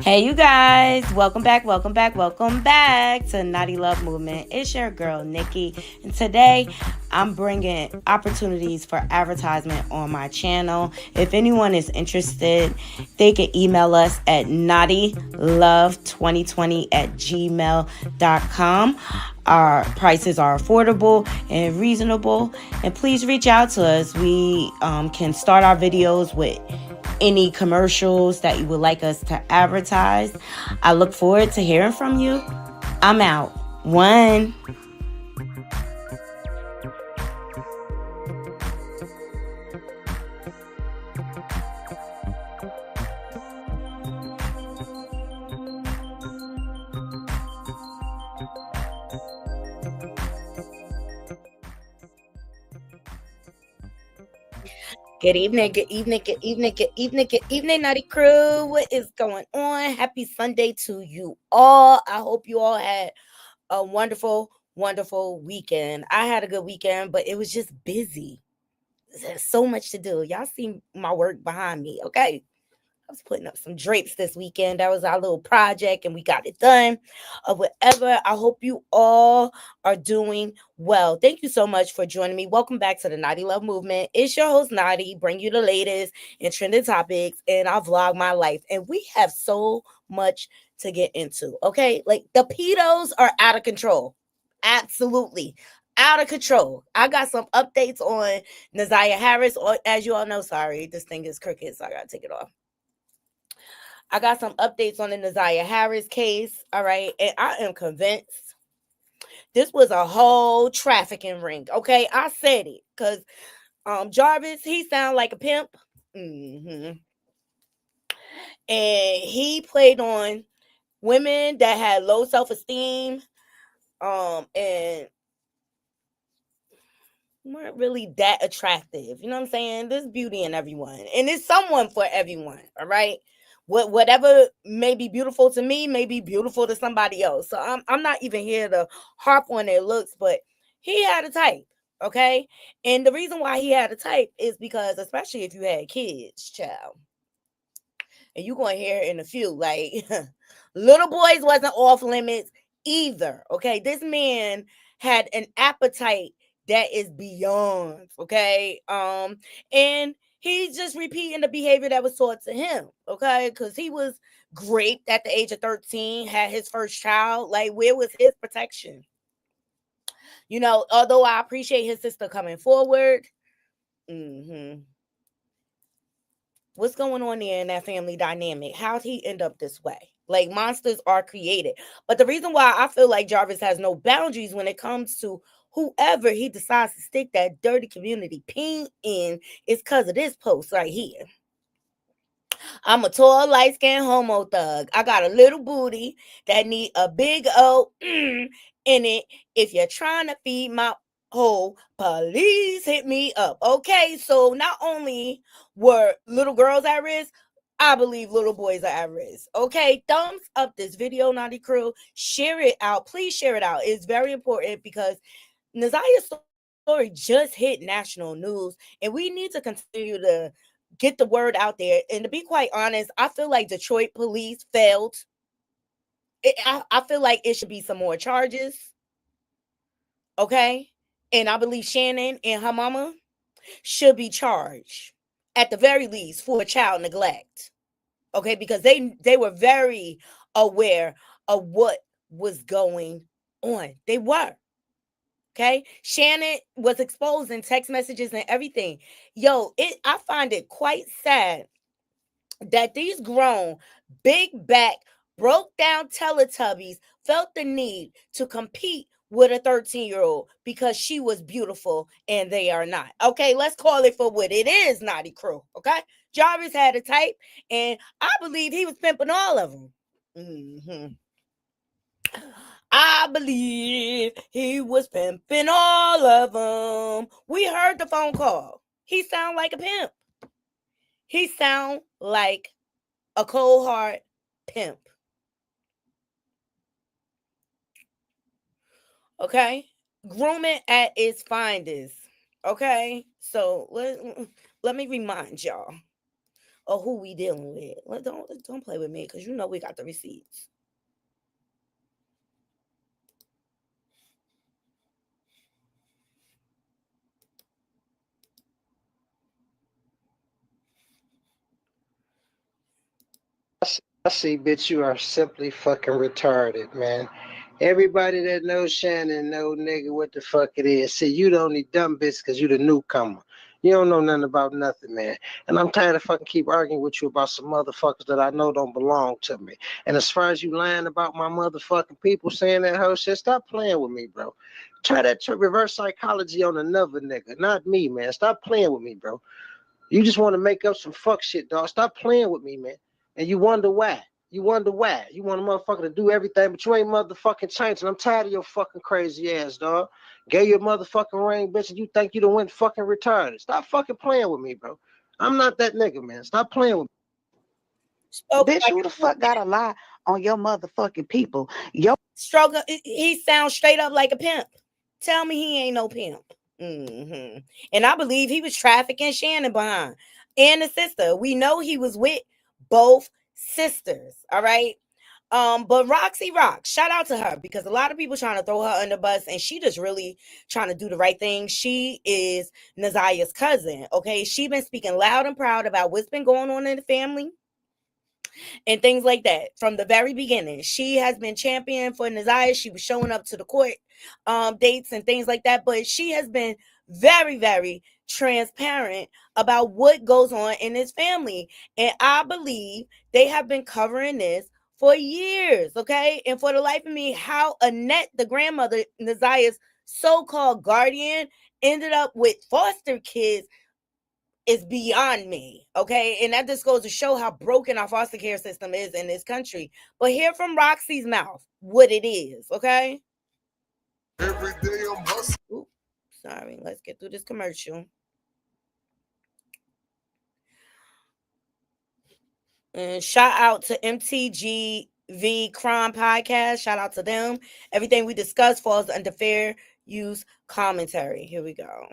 Hey, you guys, welcome back to Naughty Love Movement. It's your girl, Nikki, and today I'm bringing opportunities for advertisement on my channel. If anyone is interested, they can email us at naughtylove2020@gmail.com. Our prices are affordable and reasonable, and please reach out to us. We can start our videos with any commercials that you would like us to advertise. I look forward to hearing from you. I'm out. One. Good evening, good evening, good evening, good evening, good evening, Naughty Crew. What is going on? Happy Sunday to you all. I hope you all had a wonderful weekend. I had a good weekend, but it was just busy. There's so much to do. Y'all see my work behind me, okay? I was putting up some drapes this weekend. That was our little project, and we got it done. Whatever. I hope you all are doing well. Thank you so much for joining me. Welcome back to the Naughty Love Movement. It's your host, Naughty, bring you the latest and trending topics, and I vlog my life. And we have so much to get into, okay? Like, the pedos are out of control. Absolutely out of control. I got some updates on Naziah Harris, or as you all know, sorry, this thing is crooked, so I gotta take it off. I got some updates on the Naziah Harris case. All right. And I am convinced this was a whole trafficking ring. Okay. I said it because Jarvis, he sound like a pimp. Mm-hmm. And he played on women that had low self-esteem and weren't really that attractive. You know what I'm saying? There's beauty in everyone. And it's someone for everyone. All right. Whatever may be beautiful to me may be beautiful to somebody else. So I'm not even here to harp on their looks, but he had a type. Okay. And the reason why he had a type is because, especially if you had kids, child, and you're going to hear in a few, like little boys wasn't off limits either. Okay. This man had an appetite that is beyond, okay? And he's just repeating the behavior that was taught to him, okay? Because he was great at the age of 13, had his first child. Like, where was his protection? You know, although I appreciate his sister coming forward, what's going on there in that family dynamic? How'd he end up this way? Like, monsters are created. But the reason why I feel like Jarvis has no boundaries when it comes to whoever he decides to stick that dirty community pin in is because of this post right here. I'm a tall, light-skinned homo thug. I got a little booty that need a big in it. If you're trying to feed my hole, please hit me up. Okay, so not only were little girls at risk, I believe little boys are at risk. Okay, thumbs up this video, Naughty Crew. Share it out. Please share it out. It's very important because Naziah's story just hit national news, and we need to continue to get the word out there. And to be quite honest, I feel like Detroit police failed. I feel like it should be some more charges. Okay. And I believe Shannon and her mama should be charged at the very least for child neglect. Okay. Because they were very aware of what was going on. They were. Okay. Shannon was exposing text messages and everything. Yo, I find it quite sad that these grown, big back, broke down Teletubbies felt the need to compete with a 13-year-old because she was beautiful and they are not. Okay, let's call it for what it is, Naughty Crew. Okay, Jarvis had a type, and I believe he was pimping all of them. I believe he was pimping all of them. We heard the phone call. He sound like a pimp. He sound like a cold hard pimp. Okay? Grooming at its finest. Okay? So let me remind y'all. of who we dealing with. Don't play with me, because you know we got the receipts. I see, bitch, you are simply fucking retarded, man. Everybody that knows Shannon know, nigga, what the fuck it is. See, you the only dumb bitch because you the newcomer. You don't know nothing about nothing, man. And I'm tired of fucking keep arguing with you about some motherfuckers that I know don't belong to me. And as far as you lying about my motherfucking people saying that whole shit, stop playing with me, bro. Try that reverse psychology on another nigga, not me, man. Stop playing with me, bro. You just want to make up some fuck shit, dog. Stop playing with me, man. And you wonder why. You wonder why. You want a motherfucker to do everything, but you ain't motherfucking changing. I'm tired of your fucking crazy ass, dog. Gave you a motherfucking ring, bitch, and you think you done went fucking retarded. Stop fucking playing with me, bro. I'm not that nigga, man. Stop playing with me. Spoke Bitch, like who the fuck got a lie on your motherfucking people? Yo, Stroker, he sounds straight up like a pimp. Tell me he ain't no pimp. And I believe he was trafficking Shannon behind and the sister. We know he was with both sisters. All right. But Roxy rocks. Shout out to her, because a lot of people trying to throw her under the bus, and she just really trying to do the right thing. She is Nazia's cousin. Okay, she been speaking loud and proud about what's been going on in the family and things like that from the very beginning. She has been champion for Nazia. She was showing up to the court dates and things like that, but she has been very, very transparent about what goes on in this family. And I believe they have been covering this for years, okay? And for the life of me, how Annette, the grandmother, Nazia's so-called guardian, ended up with foster kids is beyond me, okay? And that just goes to show how broken our foster care system is in this country. But hear from Roxy's mouth what it is, okay? Every day I'm hustling. Ooh, sorry, let's get through this commercial. And shout out to MTGV Crime Podcast. Shout out to them. Everything we discuss falls under fair use commentary. Here we go.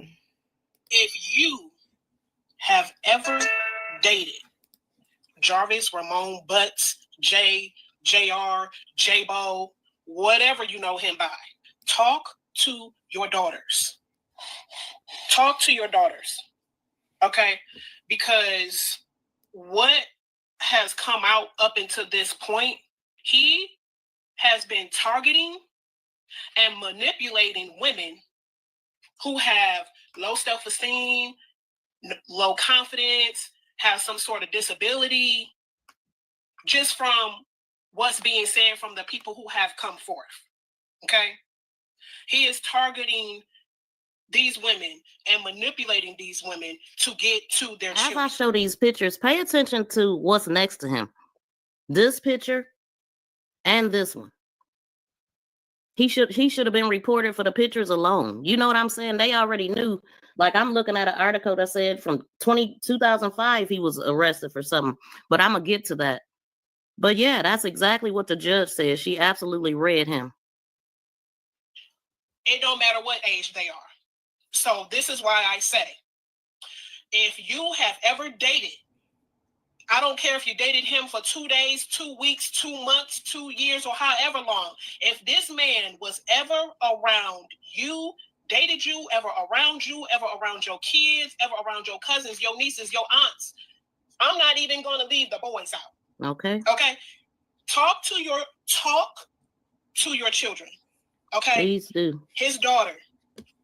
If you have ever dated Jarvis, Ramon, Butts, Jay, JR, J-Bo, whatever you know him by, talk to your daughters. Talk to your daughters, okay? Because what has come out up until this point, he has been targeting and manipulating women who have low self-esteem, low confidence, have some sort of disability, just from what's being said from the people who have come forth. Okay? He is targeting these women and manipulating these women to get to their children. As I show these pictures, pay attention to what's next to him. This picture and this one. He should have been reported for the pictures alone. You know what I'm saying? They already knew. Like, I'm looking at an article that said from 2005 he was arrested for something. But I'm going to get to that. But yeah, that's exactly what the judge said. She absolutely read him. It don't matter what age they are. So this is why I say, if you have ever dated, I don't care if you dated him for 2 days, 2 weeks, 2 months, 2 years, or however long. If this man was ever around you, dated you, ever around you, ever around your kids, ever around your cousins, your nieces, your aunts, I'm not even going to leave the boys out. Okay. Okay. Talk to your children. Okay. Please do. His daughter,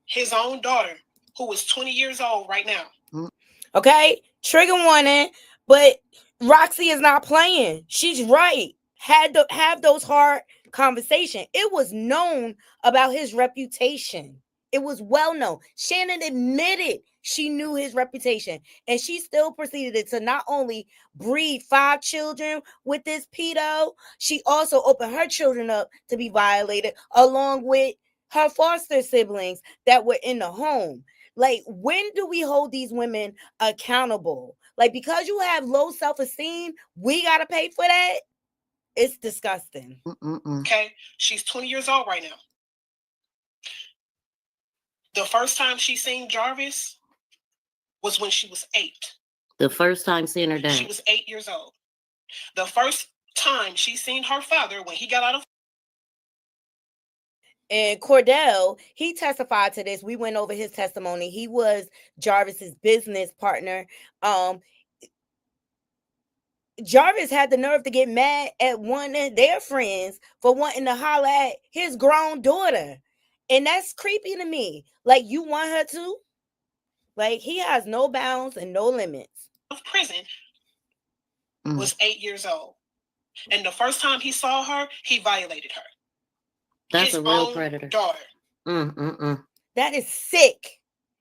his own daughter, who is 20 years old right now. Okay. Trigger warning. But Roxy is not playing. She's right. Had to have those hard conversations. It was known about his reputation. It was well known. Shannon admitted she knew his reputation, and she still proceeded to not only breed 5 children with this pedo, she also opened her children up to be violated along with her foster siblings that were in the home. Like, when do we hold these women accountable? Like, because you have low self-esteem, we got to pay for that? It's disgusting. Okay, she's 20 years old right now. The first time she seen Jarvis was when she was 8. The first time seeing her dad. She was 8 years old. The first time she seen her father when he got out of. And Cordell, he testified to this. We went over his testimony. He was Jarvis's business partner. Jarvis had the nerve to get mad at one of their friends for wanting to holler at his grown daughter. And that's creepy to me. Like, you want her to? Like, he has no bounds and no limits. Prison was 8 years old. And the first time he saw her, he violated her. That's his a real own predator. Daughter. That is sick.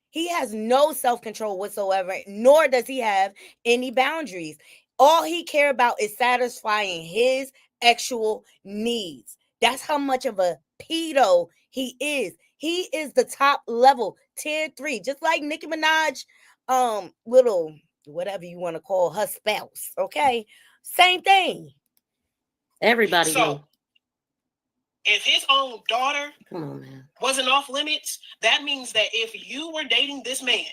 He has no self-control whatsoever, nor does he have any boundaries. All he cares about is satisfying his actual needs. That's how much of a pedo he is. He is the top level, tier 3, just like Nicki Minaj, little, whatever you want to call her spouse, okay? Same thing. Everybody So, do. If his own daughter Come on, man. wasn't off limits, that means that if you were dating this man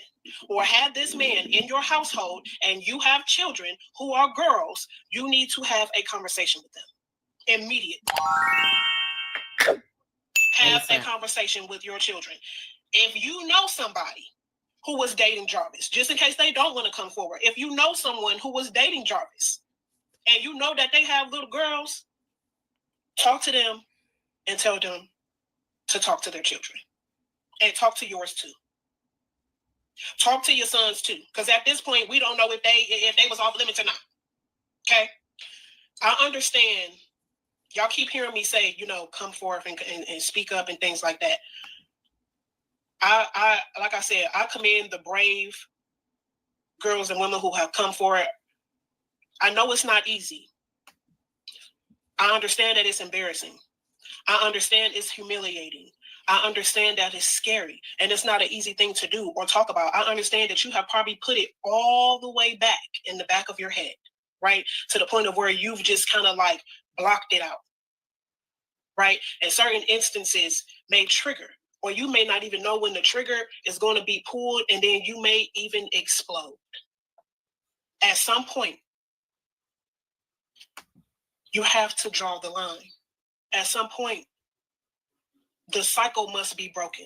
or had this man in your household and you have children who are girls, you need to have a conversation with them immediately. Have a conversation with your children. If you know somebody who was dating Jarvis, just in case they don't want to come forward, if you know someone who was dating Jarvis and you know that they have little girls, talk to them and tell them to talk to their children. And talk to yours too. Talk to your sons too. Because at this point, we don't know if they was off limits or not. Okay? I understand. Y'all keep hearing me say, come forth and speak up and things like that. I like I said, I commend the brave girls and women who have come forward. I know it's not easy. I understand that it's embarrassing. I understand it's humiliating. I understand that it's scary and it's not an easy thing to do or talk about. I understand that you have probably put it all the way back in the back of your head, right? To the point of where you've just kind of like blocked it out, right? And certain instances may trigger, or you may not even know when the trigger is going to be pulled, and then you may even explode. At some point, you have to draw the line. At some point, the cycle must be broken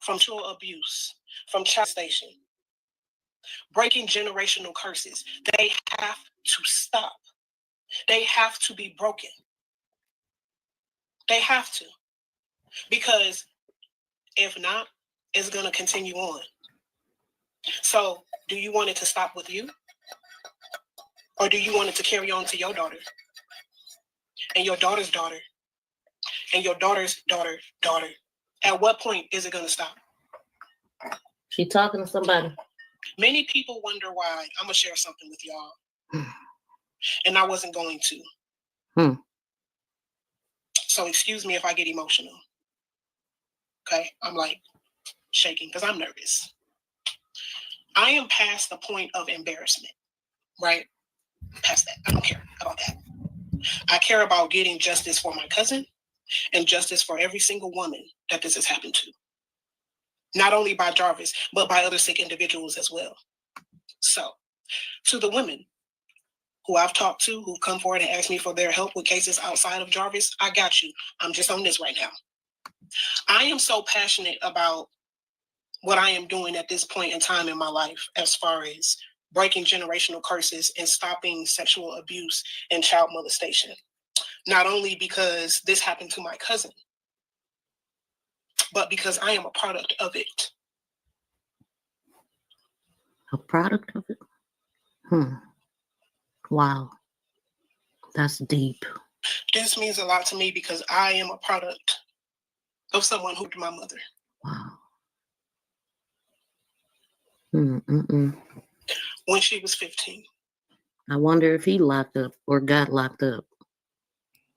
from child abuse, from child station, breaking generational curses. They have to stop. They have to be broken. They have to. Because if not, it's going to continue on. So, do you want it to stop with you? Or do you want it to carry on to your daughter? And your daughter's daughter? And your daughter's daughter? At what point is it going to stop? She talking to somebody. Many people wonder why. I'm going to share something with y'all. And I wasn't going to. So excuse me if I get emotional. Okay? I'm like shaking because I'm nervous. I am past the point of embarrassment, right? Past that. I don't care about that. I care about getting justice for my cousin and justice for every single woman that this has happened to. Not only by Jarvis, but by other sick individuals as well. So, to the women who I've talked to, who've come forward and asked me for their help with cases outside of Jarvis, I got you. I'm just on this right now. I am so passionate about what I am doing at this point in time in my life as far as breaking generational curses and stopping sexual abuse and child molestation. Not only because this happened to my cousin, but because I am a product of it. A product of it? Wow. That's deep. This means a lot to me because I am a product of someone who did my mother. Wow. When she was 15. I wonder if he locked up or got locked up.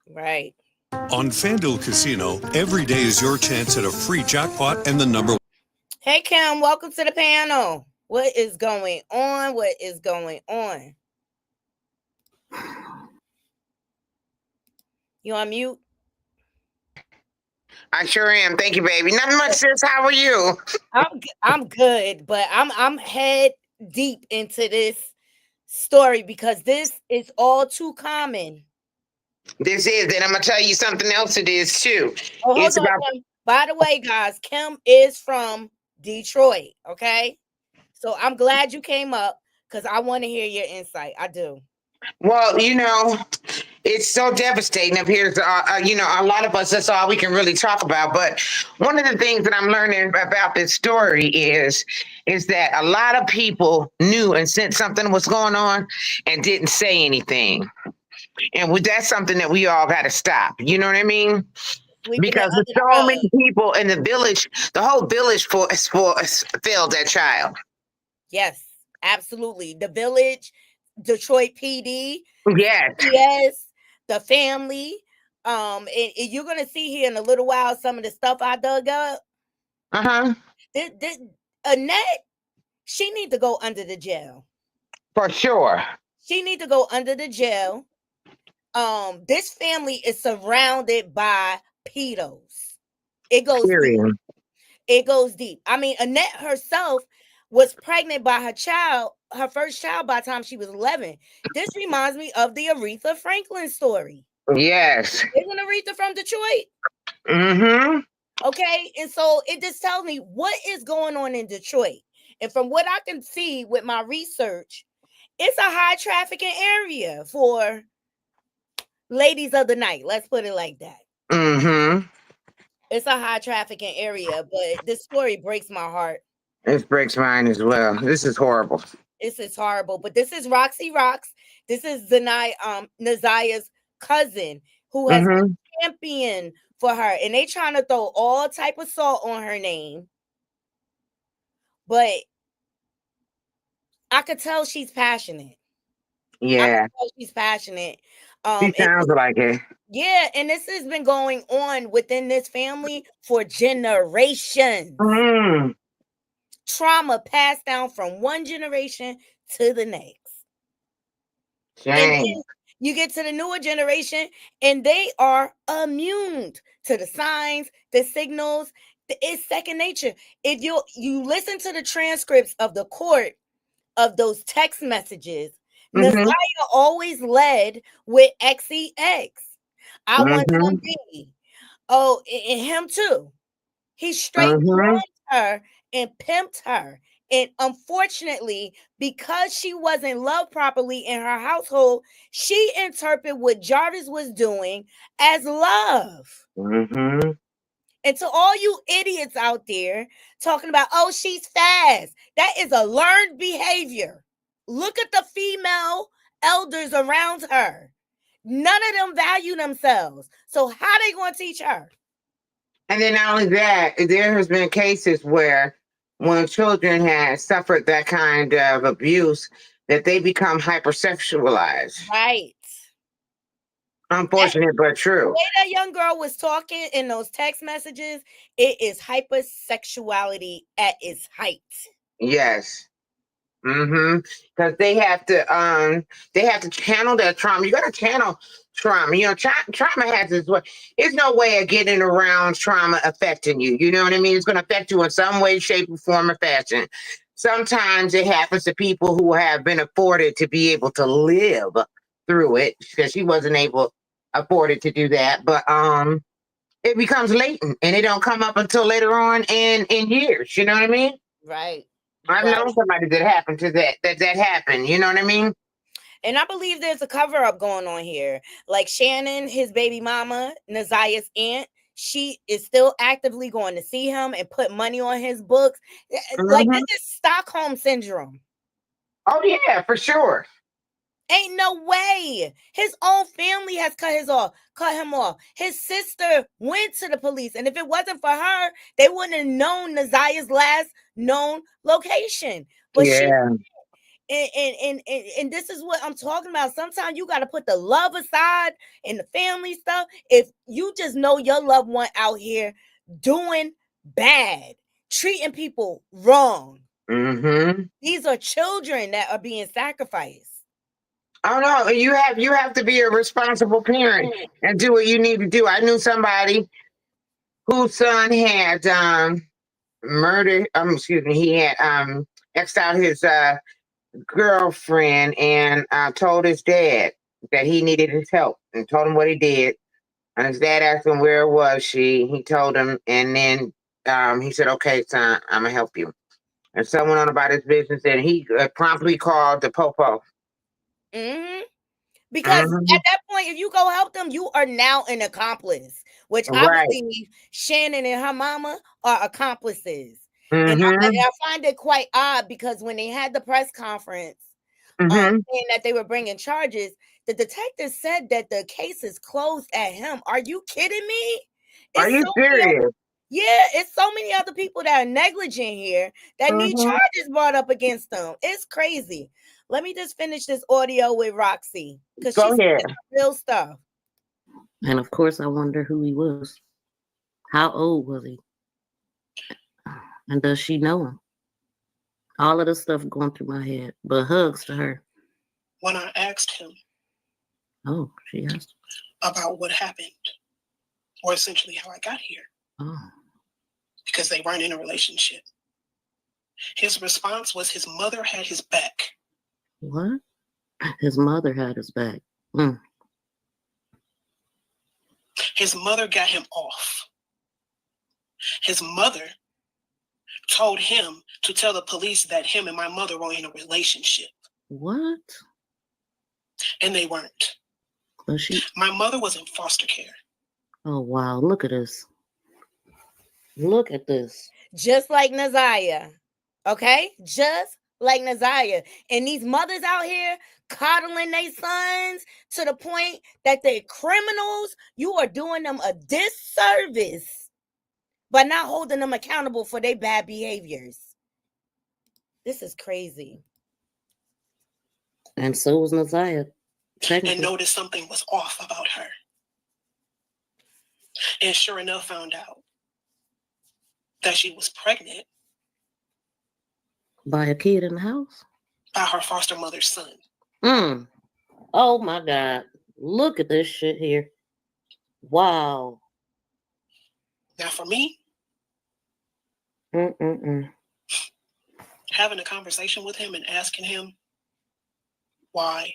Right. On FanDuel Casino, every day is your chance at a free jackpot and the number. Hey, Kim, welcome to the panel. What is going on? What is going on? You on mute? I sure am. Thank you, baby. Not much, sis. How are you? I'm good, but I'm head deep into this story because this is all too common. This is, and I'm gonna tell you something else. It is too. Oh, hold It's on, about Kim. By the way, guys, Kim is from Detroit. Okay, so I'm glad you came up because I want to hear your insight. I do. well, it's so devastating up here. A lot of us, that's all we can really talk about. But one of the things that I'm learning about this story is that a lot of people knew and sensed something was going on and didn't say anything. And that's something that we all got to stop. You know what I mean? Sweeping it Because under there's the so rug. many people in the village, the whole village failed that child. Yes, absolutely. The village, Detroit PD, Yes. yes, the family. And you're gonna see here in a little while some of the stuff I dug up. Uh-huh. This Annette, she need to go under the jail. For sure. She need to go under the jail. This family is surrounded by pedos. It goes deep. Period. It goes deep. I mean, Annette herself was pregnant by her first child by the time she was 11. This reminds me of the Aretha Franklin story. Yes. Isn't Aretha from Detroit? Mm-hmm. Okay, and so it just tells me what is going on in Detroit. And from what I can see with my research, it's a high trafficking area for ladies of the night. Let's put it like that. Mm-hmm. It's a high trafficking area, but this story breaks my heart. This breaks mine as well. This is horrible. This is horrible. But this is Roxy Rocks. This is Nazia's cousin who has been Mm-hmm. champion for her. And they trying to throw all type of salt on her name. But I could tell she's passionate. I Yeah. can tell she's passionate. She sounds like it. Yeah, and this has been going on within this family for generations. Mm. Trauma passed down from one generation to the next. And Shame. then you get to the newer generation, and they are immune to the signs, the signals. It's second nature. If you listen to the transcripts of the court of those text messages, Mm-hmm. Nasiah always led with XEX. I want some Mm-hmm. B. Oh, and him too. He straight Mm-hmm. groomed her and pimped her. And unfortunately, because she wasn't loved properly in her household, she interpreted what Jarvis was doing as love. Mm-hmm. And to all you idiots out there talking about, oh, she's fast, that is a learned behavior. Look at the female elders around her. None of them value themselves. So how they going to teach her? And then not only that, there has been cases where when children have suffered that kind of abuse, that they become hypersexualized. Right. Unfortunate, but The true. way that young girl was talking in those text messages, it is hypersexuality at its height. Yes. Mm-hmm. Because they have to channel that trauma. You got to channel trauma. Trauma has its way. There's no way of getting around trauma affecting you. You know what I mean? It's going to affect you in some way, shape, or form, or fashion. Sometimes it happens to people who have been afforded to be able to live through it, because she wasn't afforded to do that. But it becomes latent, and it don't come up until later on in years. You know what I mean? Right. I've Right. known somebody that happened to that happened. You know what I mean? And I believe there's a cover up going on here. Like Shannon, his baby mama, Nazia's aunt, she is still actively going to see him and put money on his books. Like Mhm. this is Stockholm syndrome. Oh yeah, for sure. Ain't no way. His own family has cut him off. His sister went to the police, and if it wasn't for her, they wouldn't have known Nazia's last known location. But she Yeah. and this is what I'm talking about. Sometimes you got to put the love aside and the family stuff. If you just know your loved one out here doing bad, treating people wrong, Mm-hmm. these are children that are being sacrificed. Oh no, you have to be a responsible parent and do what you need to do. I knew somebody whose son had murdered. Excuse me. He had X'd out his girlfriend and told his dad that he needed his help and told him what he did. And his dad asked him where was she. He told him, and then he said, "Okay, son, I'm gonna help you." And someone on about his business, and he promptly called the popo. Mm-hmm. Because Mm-hmm. at that point, if you go help them, you are now an accomplice, which I Right. believe Shannon and her mama are accomplices. And Mm-hmm. I find it quite odd because when they had the press conference Mm-hmm. saying that they were bringing charges, the detective said that the case is closed at him. Are you kidding me? Are It's you so many serious? yeah, it's so many other people that are negligent here that need Mm-hmm. charges brought up against them. It's crazy. Let me just finish this audio with Roxy because Go she's ahead. saying real stuff. And of course, I wonder who he was. How old was he? And does she know him? All of this stuff going through my head, but hugs to her. When I asked him Oh, she asked. about what happened, or essentially how I got here, Oh, because they weren't in a relationship, his response was his mother had his back. what? His mother had his back. Mm. His mother got him off. His mother told him to tell the police that him and my mother were in a relationship, What? and they weren't. But she. My mother was in foster care. Oh wow! Look at this. Look at this. Just like Naziah. Okay? Just like Naziah. And these mothers out here coddling their sons to the point that they're criminals. You are doing them a disservice by not holding them accountable for their bad behaviors. This is crazy. And so was Naziah. And noticed something was off about her. And sure enough, found out that she was pregnant By a kid in the house? by her foster mother's son. Mm. Oh my God. Look at this shit here. Wow. Now, for me, Mm-mm-mm. having a conversation with him and asking him why,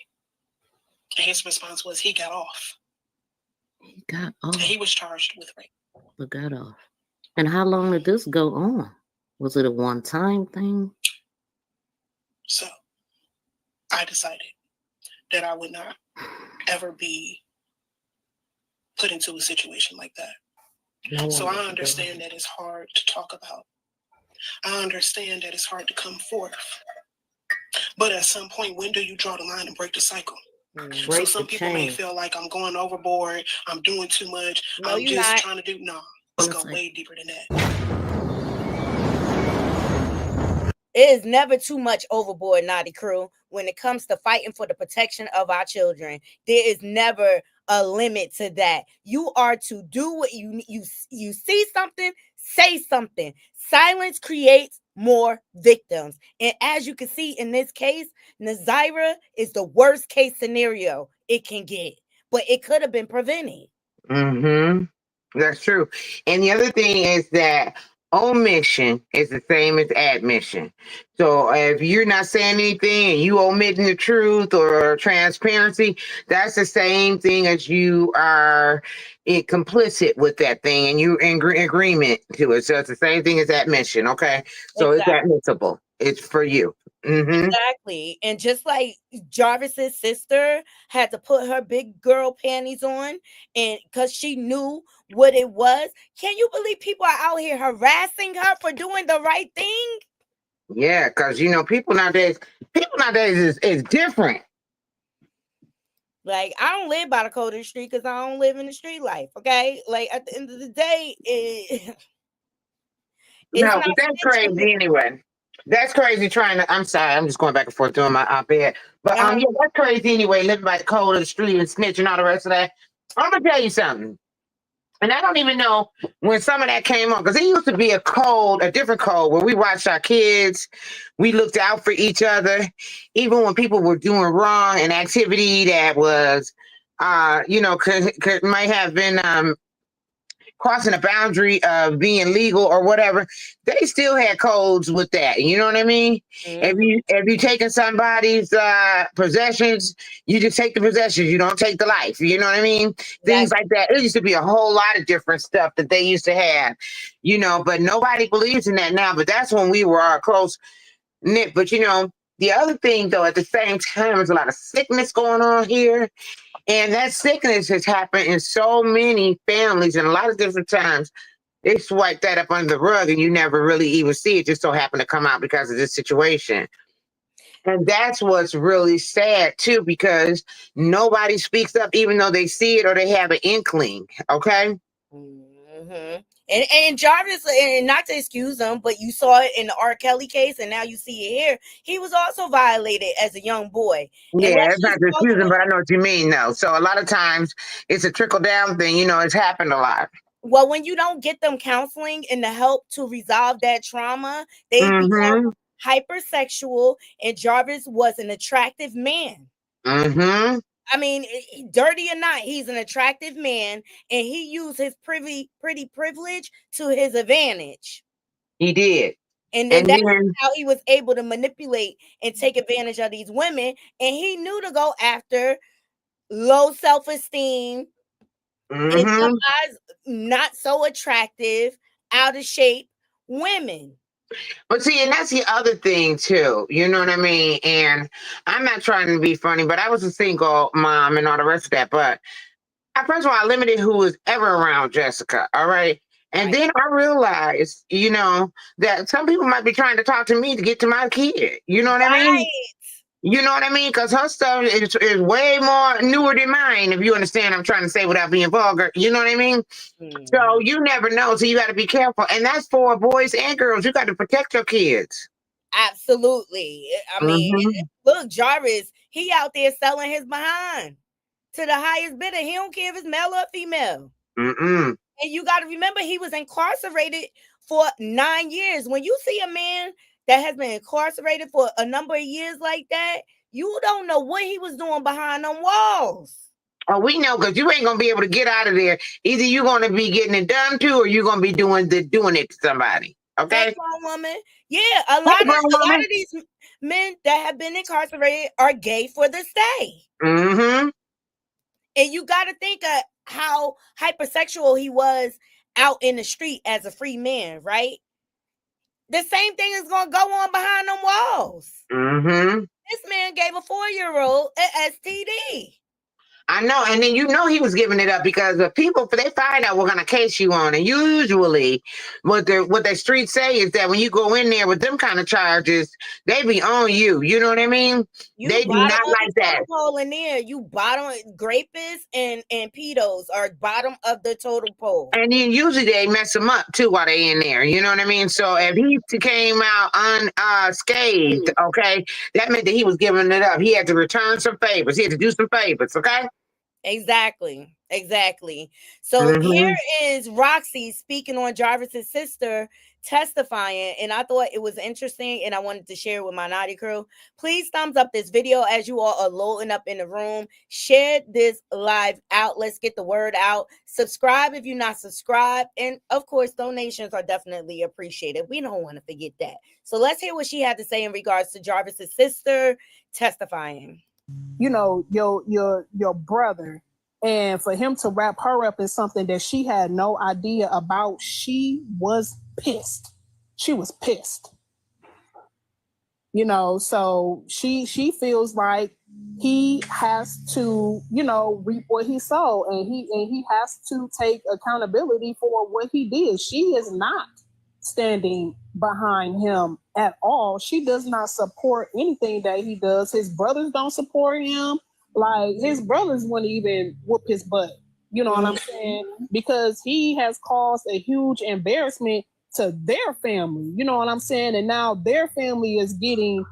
and his response was he got off. He got off. And he was charged with rape. But got off. And how long did this go on? Was it a one-time thing? So I decided that I would not ever be put into a situation like that. No So I wonder. understand that it's hard to talk about. I understand that it's hard to come forth. But at some point, when do you draw the line and break the cycle? So some people may feel like I'm going overboard, I'm doing too much, No, I'm you're just not. trying to do, no, let's go way deeper than that. It is never too much overboard, Naughty Crew, when it comes to fighting for the protection of our children. There is never a limit to that. You are to do what you see something, say something. Silence creates more victims. And as you can see in this case, Nazira is the worst case scenario it can get, but it could have been prevented. Mm-hmm. That's true. And the other thing is that omission is the same as admission. So if you're not saying anything and you omitting the truth or transparency, that's the same thing as you are complicit with that thing and you're in agreement to it. So it's the same thing as admission. Okay. So Exactly. it's admissible. It's for you. Mm-hmm. Exactly. And just like Jarvis's sister had to put her big girl panties on and because she knew what it was, can you believe people are out here harassing her for doing the right thing? Yeah, because people nowadays is different. Like, I don't live by the code of the street because I don't live in the street life. Okay. Like, at the end of the day, No, but that's crazy anyway. That's crazy I'm sorry, I'm just going back and forth doing my op-ed. But yeah, that's crazy anyway, living by the code of the street and snitching all the rest of that. I'm gonna tell you something. And I don't even know when some of that came on, because it used to be a different code where we watched our kids, we looked out for each other, even when people were doing wrong and activity that was, might have been crossing a boundary of being legal or whatever, they still had codes with that. You know what I mean? If you taking somebody's possessions, you just take the possessions. You don't take the life. You know what I mean? Things like that. It used to be a whole lot of different stuff that they used to have, you know, but nobody believes in that now. But that's when we were our close knit. But you know, the other thing though, at the same time, there's a lot of sickness going on here. And that sickness has happened in so many families and a lot of different times. They swipe that up under the rug and you never really even see it, just so happened to come out because of this situation. And that's what's really sad too, because nobody speaks up even though they see it or they have an inkling. Okay. And Jarvis, and not to excuse him, but you saw it in the R. Kelly case, and now you see it here. He was also violated as a young boy. Yeah, it's not excusing, but I know what you mean, though. So a lot of times it's a trickle down thing. You know, it's happened a lot. Well, when you don't get them counseling and the help to resolve that trauma, they become hypersexual. And Jarvis was an attractive man. I mean, dirty or not, he's an attractive man, and he used his pretty privilege to his advantage. He did. And then that's how he was able to manipulate and take advantage of these women. And he knew to go after low self-esteem, in some eyes, not so attractive, out of shape women. But see, and that's the other thing too. You know what I mean? And I'm not trying to be funny, but I was a single mom and all the rest of that. But first of all, I limited who was ever around Jessica. All right. And then I realized, you know, that some people might be trying to talk to me to get to my kid. You know what I mean? You know what I mean? Because her stuff is way more newer than mine, if you understand what I'm trying to say without being vulgar. You know what I mean? So you never know. So you got to be careful. And that's for boys and girls. You got to protect your kids. Absolutely. I mean, look, Jarvis, he out there selling his behind to the highest bidder. He don't care if it's male or female. And you got to remember, he was incarcerated for 9 years. When you see a man that has been incarcerated for a number of years like that, you don't know what he was doing behind them walls. Oh, we know, because you ain't gonna be able to get out of there. Either you're gonna be getting it done to, or you're gonna be doing it to somebody. Okay, woman. Yeah, a lot of these men that have been incarcerated are gay for the stay. And you got to think of how hypersexual he was out in the street as a free man, right? The same thing is going to go on behind them walls. This man gave a 4-year-old an STD. I know, and then you know he was giving it up because the people, if they find out, we're gonna case you on. And usually, what the streets say is that when you go in there with them kind of charges, they be on you. You know what I mean? They do not like that. In there, you bottom grapists and pedos are bottom of the totem pole. And then usually they mess them up too while they in there. You know what I mean? So if he came out unscathed, okay, that meant that he was giving it up. He had to return some favors. He had to do some favors. Okay. Exactly. So here is Roxy speaking on Jarvis's sister testifying, and I thought it was interesting and I wanted to share with my naughty crew. Please thumbs up this video as you all are loading up in the room. Share this live out. Let's get the word out. Subscribe if you're not subscribed, and of course donations are definitely appreciated. We don't want to forget that. So let's hear what she had to say in regards to Jarvis's sister testifying. You know, your brother, and for him to wrap her up in something that she had no idea about, she was pissed. You know, so she feels like he has to, you know, reap what he sowed, and he has to take accountability for what he did. She is not standing behind him at all. She does not support anything that he does. His brothers don't support him. Like, his brothers wouldn't even whoop his butt. You know what I'm saying? Because he has caused a huge embarrassment to their family. You know what I'm saying? And now their family is getting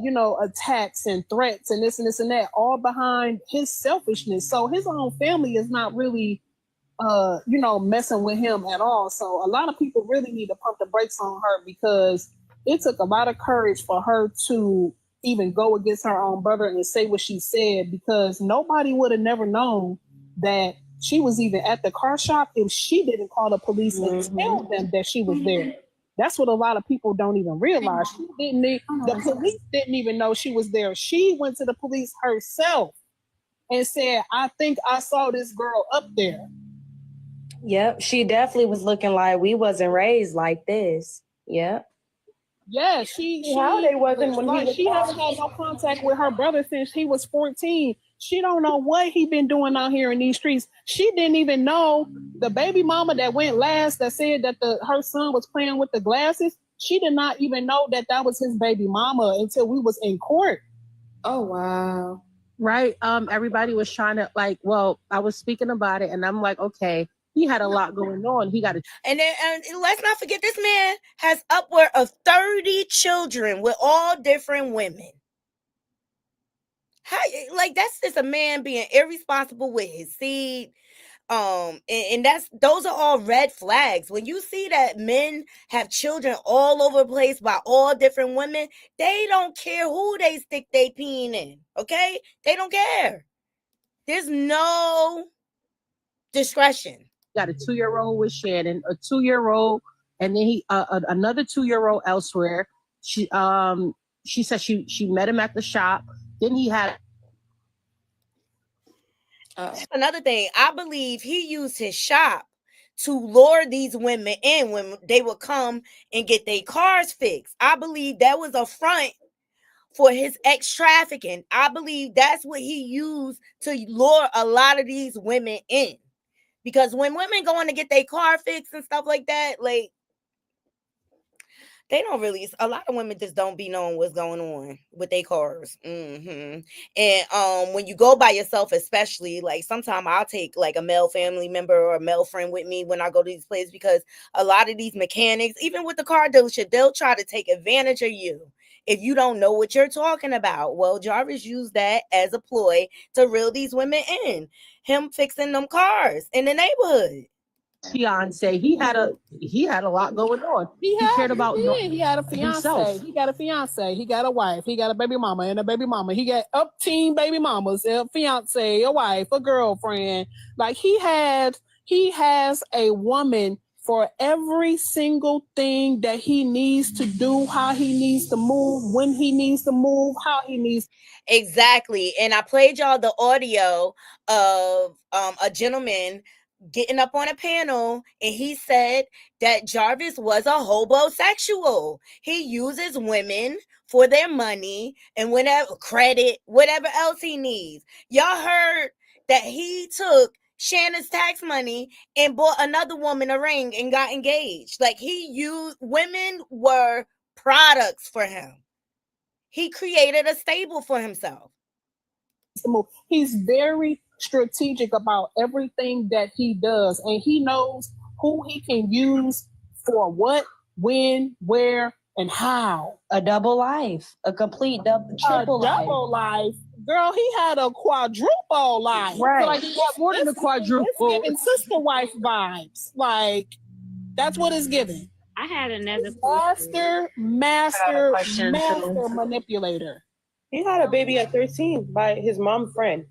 you know, attacks and threats and this and this and that, all behind his selfishness. So his own family is not really you know, messing with him at all. So a lot of people really need to pump the brakes on her, because it took a lot of courage for her to even go against her own brother and say what she said, because nobody would have never known that she was even at the car shop if she didn't call the police and tell them that she was there. That's what a lot of people don't even realize. The police didn't even know she was there. She went to the police herself and said, I think I saw this girl up there. Yep, she definitely was looking like we wasn't raised like this. Yep. Yeah, she How they wasn't when like, she hasn't had no contact with her brother since he was 14. She don't know what he been doing out here in these streets. She didn't even know the baby mama that went last that said that her son was playing with the glasses. She did not even know that was his baby mama until we was in court. Oh wow. Right. Everybody was trying to I was speaking about it and I'm like, okay, he had a lot going on. He got to. And then, and let's not forget, this man has upward of 30 children with all different women. How, like, that's just a man being irresponsible with his seed. And those are all red flags. When you see that men have children all over the place by all different women, they don't care who they stick they peen in. Okay, they don't care. There's no discretion. Got a 2-year-old with Shannon, a 2-year-old, and then he another 2-year-old elsewhere. She said she met him at the shop. Then he had another thing. I believe he used his shop to lure these women in when they would come and get their cars fixed. I believe that was a front for his ex-trafficking. I believe that's what he used to lure a lot of these women in. Because when women go in to get their car fixed and stuff like that, like, they don't really, a lot of women just don't be knowing what's going on with their cars. And when you go by yourself, especially, like, sometimes I'll take like a male family member or a male friend with me when I go to these places, because a lot of these mechanics, even with the car dealership, they'll try to take advantage of you if you don't know what you're talking about. Well, Jarvis used that as a ploy to reel these women in, him fixing them cars in the neighborhood. fiance. He had a lot going on. He cared about he had a fiance. himself. He got a fiance. He got a wife. He got a baby mama and a baby mama. He got up teen baby mamas, a fiance, a wife, a girlfriend. Like, he has a woman for every single thing that he needs to do, how he needs to move, when he needs to move, how he needs. Exactly. And I played y'all the audio of a gentleman getting up on a panel, and he said that Jarvis was a hobosexual. He uses women for their money and whatever credit, whatever else he needs. Y'all heard that he took Shannon's tax money and bought another woman a ring and got engaged. Like, he used women were products for him. He created a stable for himself. He's very strategic about everything that he does, and he knows who he can use for what, when, where, and how. A double life, a complete triple life. Girl, he had a quadruple life. Right. Like, he got more than a quadruple. It's giving sister wife vibes. Like, that's what it's giving. I had another master manipulator. He had a baby at 13 by his mom friend.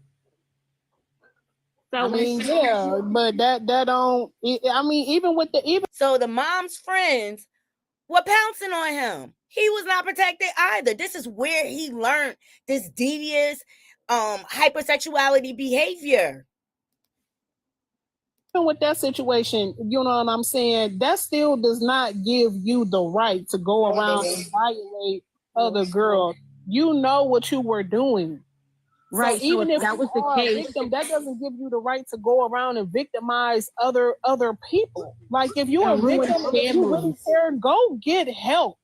So I mean, yeah, but that don't. I mean, even so the mom's friends were pouncing on him. He was not protected either. This is where he learned this devious hypersexuality behavior. Even with that situation, you know what I'm saying? That still does not give you the right to go around and violate other girls. You know what you were doing. Right. So even if that was the case, victim, that doesn't give you the right to go around and victimize other people. Like, if you're a victim, if you really care, go get help.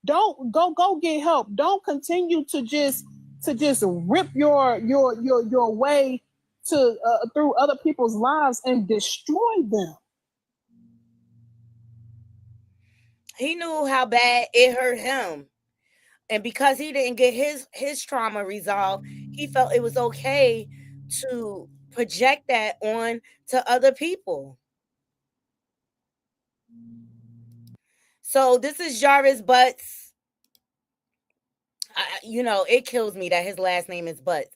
Don't go get help. Don't continue to just rip your way to through other people's lives and destroy them. He knew how bad it hurt him. And because he didn't get his trauma resolved, he felt it was okay to project that on to other people. So this is Jarvis Butts. It kills me that his last name is Butts.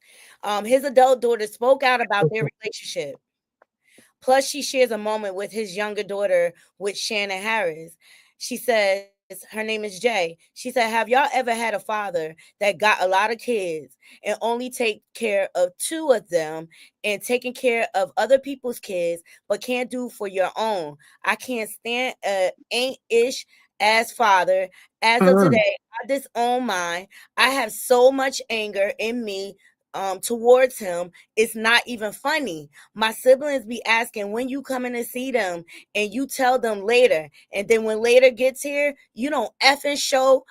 His adult daughter spoke out about their relationship. Plus, she shares a moment with his younger daughter with Shannon Harris. She says, her name is Jay. She said, have y'all ever had a father that got a lot of kids and only take care of two of them and taking care of other people's kids, but can't do for your own? I can't stand a ain't-ish ass father. As of Mm. today, I disown mine. I have so much anger in me towards him. It's not even funny. My siblings be asking when you coming to see them, and you tell them later. And then when later gets here, you don't effing show.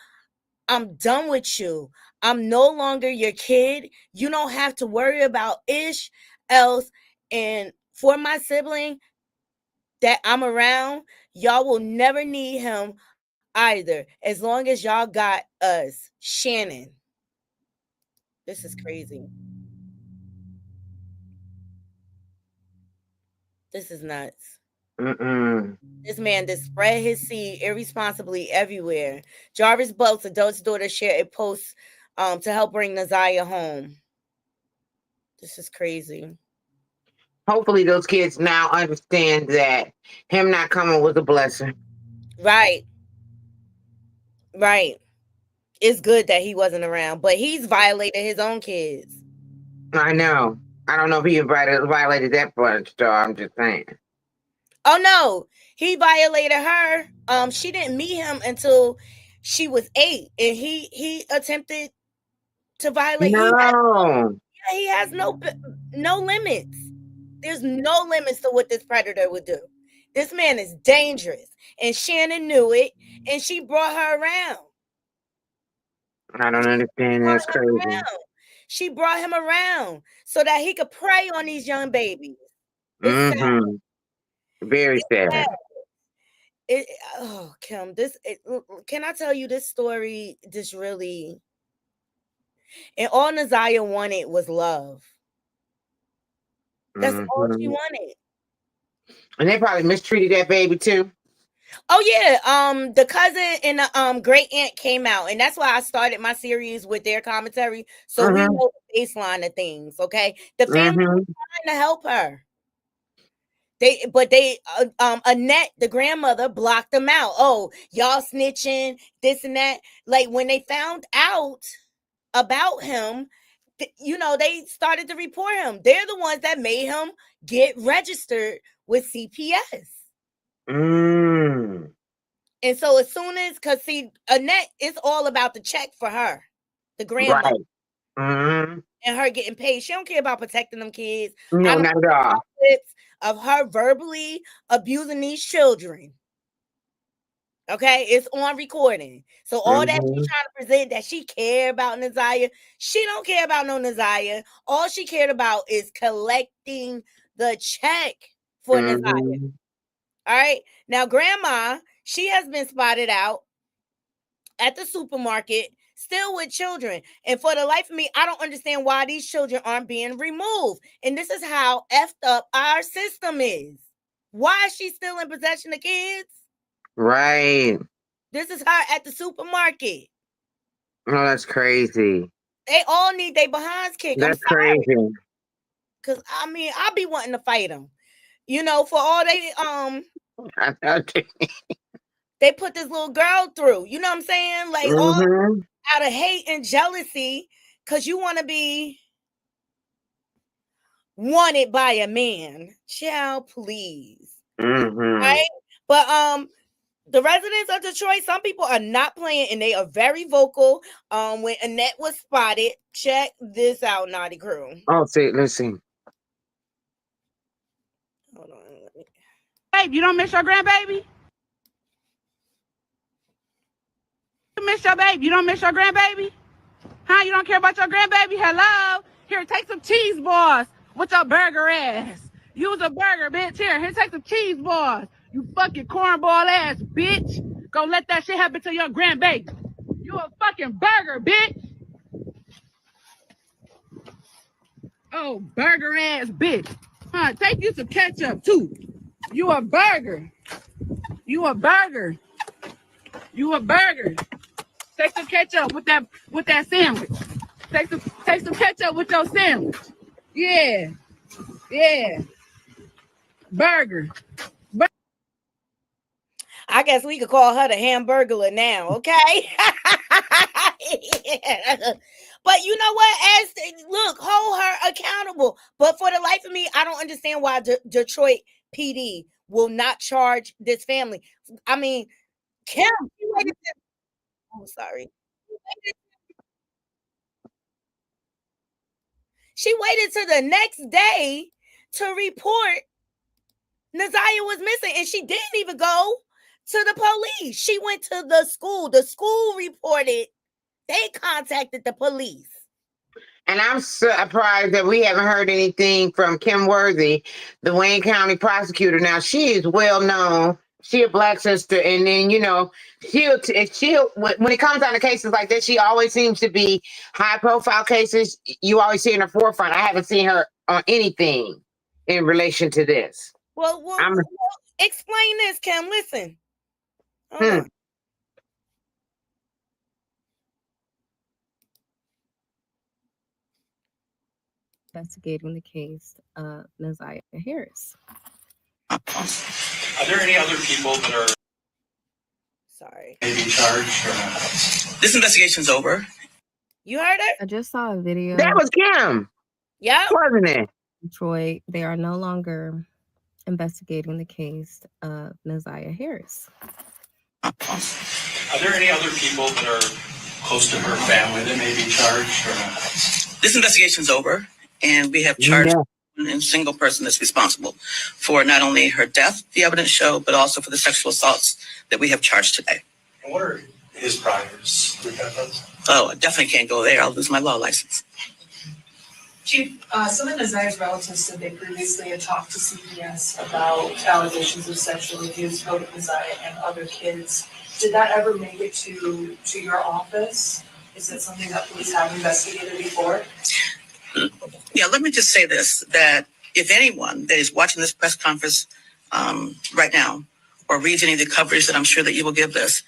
I'm done with you. I'm no longer your kid. You don't have to worry about ish else. And for my sibling that I'm around, y'all will never need him either, as long as y'all got us. Shannon. This is crazy. This is nuts. Mm-mm. This man just spread his seed irresponsibly everywhere. Jarvis Buck's adult daughter shared a post to help bring Naziah home. This is crazy. Hopefully, those kids now understand that him not coming was a blessing. Right. Right. It's good that he wasn't around, but he's violated his own kids. I know. I don't know if he violated that much, though. I'm just saying. Oh no, he violated her. She didn't meet him until she was 8, and he attempted to violate. No. He has no limits. There's no limits to what this predator would do. This man is dangerous, and Shannon knew it, and she brought her around. I don't understand. That's crazy. She brought him around so that he could prey on these young babies. It's sad. Mm-hmm. Very sad. It, oh, Kim, can I tell you this story? This really, and all Naziah wanted was love. That's all she Mm-hmm. wanted. And they probably mistreated that baby too. Oh yeah, the cousin and the great aunt came out, and that's why I started my series with their commentary, so we Mm-hmm. know the baseline of things. Okay, the family Mm-hmm. was trying to help her. Annette, the grandmother, blocked them out. Oh, y'all snitching, this and that. Like when they found out about him, they started to report him. They're the ones that made him get registered with CPS. Mm. And so as soon as, because see, Annette, it's all about the check for her, the grandmother, Right. Mm-hmm. and her getting paid. She don't care about protecting them kids. No, I don't not at all. clips of her verbally abusing these children. Okay, it's on recording. So all that Mm-hmm. she's trying to present that she care about Naziah, she don't care about no Naziah. All she cared about is collecting the check for Naziah. Mm-hmm. All right. Now, grandma, she has been spotted out at the supermarket, still with children. And for the life of me, I don't understand why these children aren't being removed. And this is how effed up our system is. Why is she still in possession of kids? Right. This is her at the supermarket. Oh, that's crazy. They all need their behinds kicked. I'm That's sorry. crazy. Cause I mean, I'll be wanting to fight them. For all they put this little girl through. You know what I'm saying? Like all Mm-hmm. out of hate and jealousy, because you want to be wanted by a man. Child, please. Mm-hmm. Right? But the residents of Detroit, some people are not playing, and they are very vocal. When Annette was spotted, check this out, Naughty Crew. Oh, see, let's see. Hold on. Babe, you don't miss your grandbaby? You miss your baby? You don't miss your grandbaby? Huh? You don't care about your grandbaby? Hello? Here, take some cheese balls with your burger ass. Use a burger, bitch. Here, take some cheese balls. You fucking cornball ass bitch. Go let that shit happen to your grandbaby. You a fucking burger, bitch. Oh, burger ass bitch. Huh? Take you some ketchup too. You a burger. You a burger. You a burger. Take some ketchup with that sandwich. Take some ketchup with your sandwich. Yeah. Yeah. Burger. I guess we could call her the Hamburglar now, okay? Yeah. But you know what? Look, hold her accountable. But for the life of me, I don't understand why Detroit PD will not charge this family. I mean, Kim, oh, sorry. She waited till the next day to report Naziah was missing, and she didn't even go to the police. She went to the school. The school reported. They contacted the police. And I'm surprised that we haven't heard anything from Kim Worthy, the Wayne County prosecutor. Now, she is well known. She a Black sister. And then, you know, she'll when it comes down to cases like this, she always seems to be high profile cases. You always see in the forefront. I haven't seen her on anything in relation to this. Well, explain this, Kim. Listen. Hold on. Investigating the case of Naziah Harris. Are there any other people that are maybe charged or not? This investigation's over. You heard it? I just saw a video. That was Kim. Yeah. Wasn't it? Detroit, they are no longer investigating the case of Naziah Harris. Are there any other people that are close to her family that may be charged or not? This investigation's over, and we have charged a single person that's responsible for not only her death, the evidence show, but also for the sexual assaults that we have charged today. And what are his priors? Oh, I definitely can't go there. I'll lose my law license. Chief, some of Naziah's relatives said they previously had talked to CPS about allegations of sexual abuse of Naziah and other kids. Did that ever make it to your office? Is it something that police have investigated before? Yeah, let me just say this, that if anyone that is watching this press conference right now or reads any of the coverage that I'm sure that you will give this,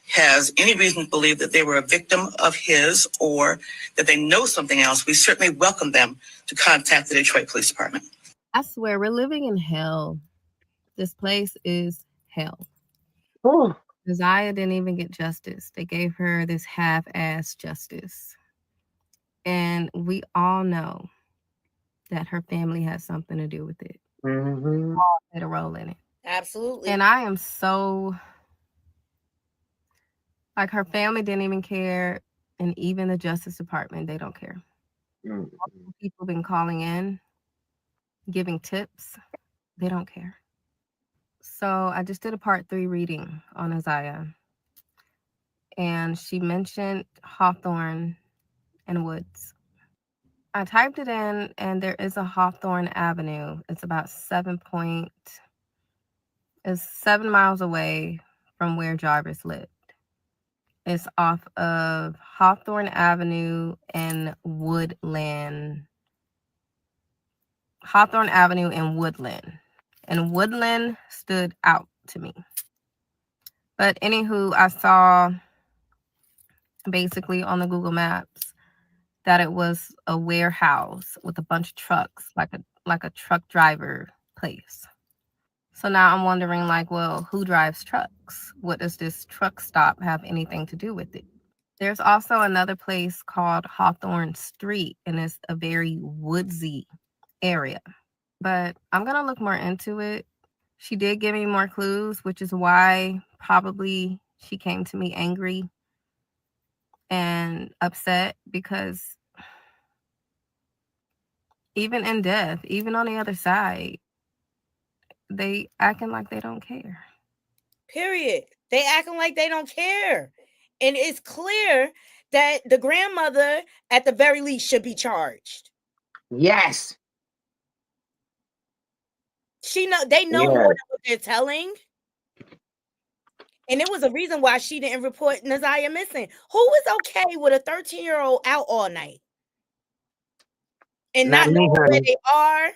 has any reason to believe that they were a victim of his or that they know something else, we certainly welcome them to contact the Detroit Police Department. I swear, we're living in hell. This place is hell. Oh. Naziah didn't even get justice. They gave her this half-ass justice. And we all know that her family has something to do with it. Mm-hmm. All had a role in it. Absolutely. And I am so... Like, her family didn't even care, and even the Justice Department, they don't care. Mm-hmm. People been calling in, giving tips. They don't care. So I just did a part 3 reading on Naziah. And she mentioned Hawthorne and Woods. I typed it in, and there is a Hawthorne Avenue. It's about 7 miles away from where Jarvis lived. It's off of Hawthorne Avenue and Woodland. Hawthorne Avenue and Woodland. And Woodland stood out to me. But anywho, I saw basically on the Google Maps that it was a warehouse with a bunch of trucks, like a truck driver place. So now I'm wondering, like, well, who drives trucks? What does this truck stop have anything to do with it? There's also another place called Hawthorne Street, and it's a very woodsy area. But I'm going to look more into it. She did give me more clues, which is why probably she came to me angry and upset, because even in death, even on the other side, they acting like they don't care. Period. They acting like they don't care. And it's clear that the grandmother, at the very least, should be charged. Yes. They know more than what they're telling. And it was a reason why she didn't report Naziah missing. Who is okay with a 13-year-old out all night? And not knowing where they are?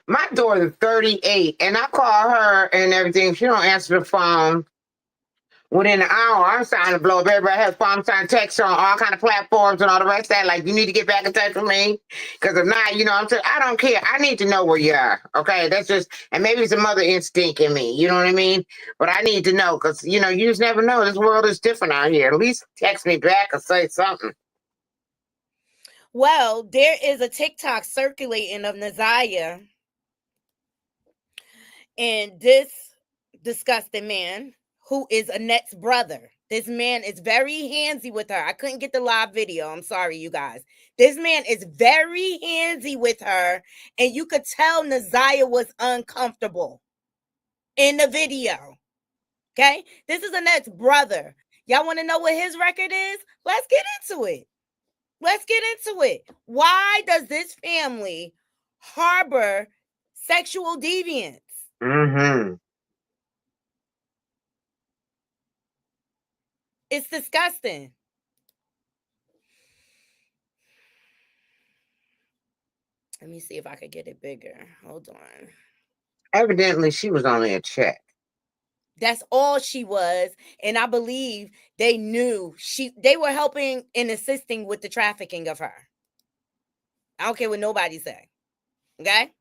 My daughter's 38, and I call her and everything. She don't answer the phone. within an hour, I'm starting to blow up. Everybody has I'm starting to text her on all kind of platforms and all the rest of that. Like, you need to get back in touch with me. Because if not, I'm saying, I don't care. I need to know where you are. Okay. That's just, and maybe it's a mother instinct in me. You know what I mean? But I need to know because, you just never know. This world is different out here. At least text me back or say something. Well, there is a TikTok circulating of Naziah and this disgusting man who is Annette's brother. This man is very handsy with her. I couldn't get the live video. I'm sorry, you guys. This man is very handsy with her, and you could tell Naziah was uncomfortable in the video. Okay? This is Annette's brother. Y'all want to know what his record is? Let's get into it. Let's get into it. Why does this family harbor sexual deviance? Mm-hmm. It's disgusting. Let me see if I could get it bigger. Hold on. Evidently, she was only a check. That's all she was. And I believe they knew they were helping and assisting with the trafficking of her. I don't care what nobody say. Okay?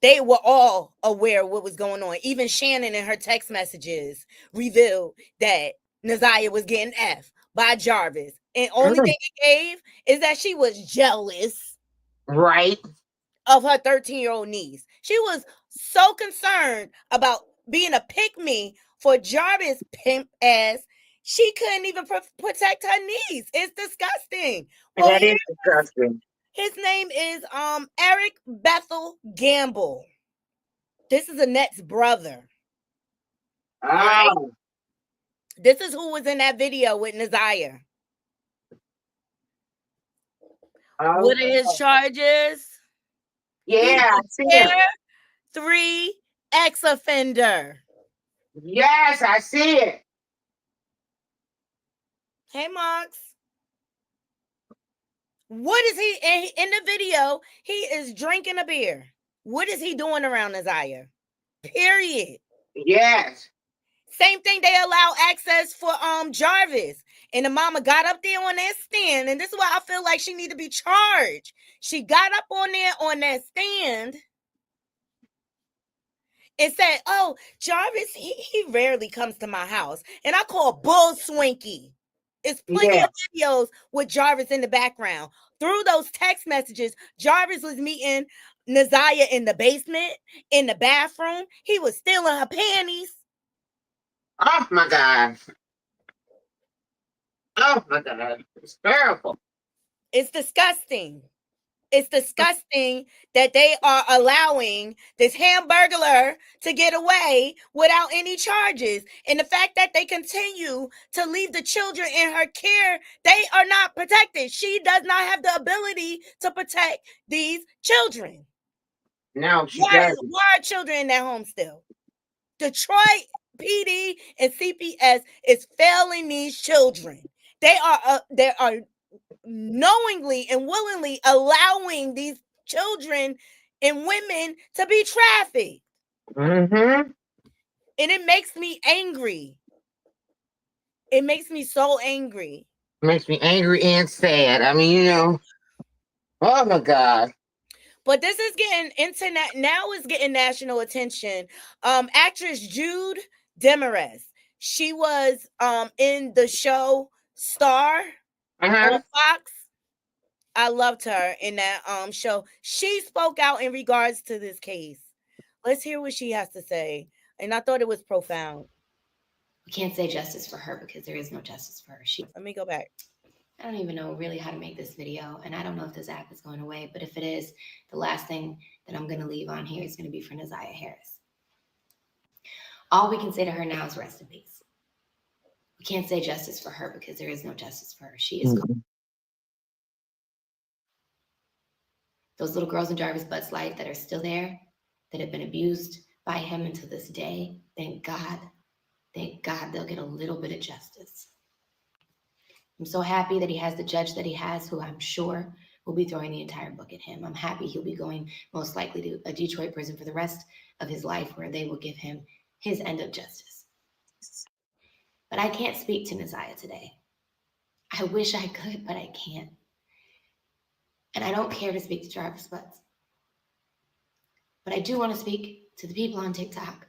They were all aware of what was going on. Even Shannon in her text messages revealed that Naziah was getting F by Jarvis. And only thing it gave is that she was jealous. Right. Of her 13-year-old niece. She was so concerned about being a pick-me for Jarvis' pimp ass. She couldn't even protect her niece. It's disgusting. Well, that is disgusting. His name is Eric Bethel Gamble. This is Annette's brother. Oh. Right? This is who was in that video with Naziah. Oh. What are his charges? Yeah, Tier 3 ex-offender. Yes, I see it. Hey, Mox. What is he in the video? He is drinking a beer. What is he doing around Naziah? Period. Yes. Same thing. They allow access for Jarvis, and the mama got up there on that stand, and this is why I feel like she need to be charged. She got up on there on that stand and said, "Oh, Jarvis, he rarely comes to my house, and I call bull swinky." It's plenty of videos with Jarvis in the background. Through those text messages, Jarvis was meeting Naziah in the basement, in the bathroom. He was stealing her panties. Oh my God. Oh my God. It's terrible. It's disgusting. It's disgusting that they are allowing this hamburglar to get away without any charges. And the fact that they continue to leave the children in her care, they are not protected. She does not have the ability to protect these children. No, she Why doesn't. are children in that home still? Detroit PD and CPS is failing these children. They are knowingly and willingly allowing these children and women to be trafficked. Mm-hmm. And it makes me angry. It makes me so angry. It makes me angry and sad. I mean, oh my God. But this is getting internet now is getting national attention. Actress Jude Demarest. She was in the show Star on Fox. I loved her in that show. She spoke out in regards to this case. Let's hear what she has to say. And I thought it was profound. We can't say justice for her because there is no justice for her. Let me go back. I don't even know really how to make this video, and I don't know if this app is going away, but if it is, the last thing that I'm going to leave on here is going to be for Naziah Harris. All we can say to her now is rest in peace. We can't say justice for her because there is no justice for her. She is gone. Those little girls in Jarvis Butt's life that are still there, that have been abused by him until this day, thank God they'll get a little bit of justice. I'm so happy that he has the judge that he has, who I'm sure will be throwing the entire book at him. I'm happy he'll be going most likely to a Detroit prison for the rest of his life, where they will give him his end of justice. But I can't speak to Nasiah today. I wish I could, but I can't. And I don't care to speak to Jarvis Butts. But I do want to speak to the people on TikTok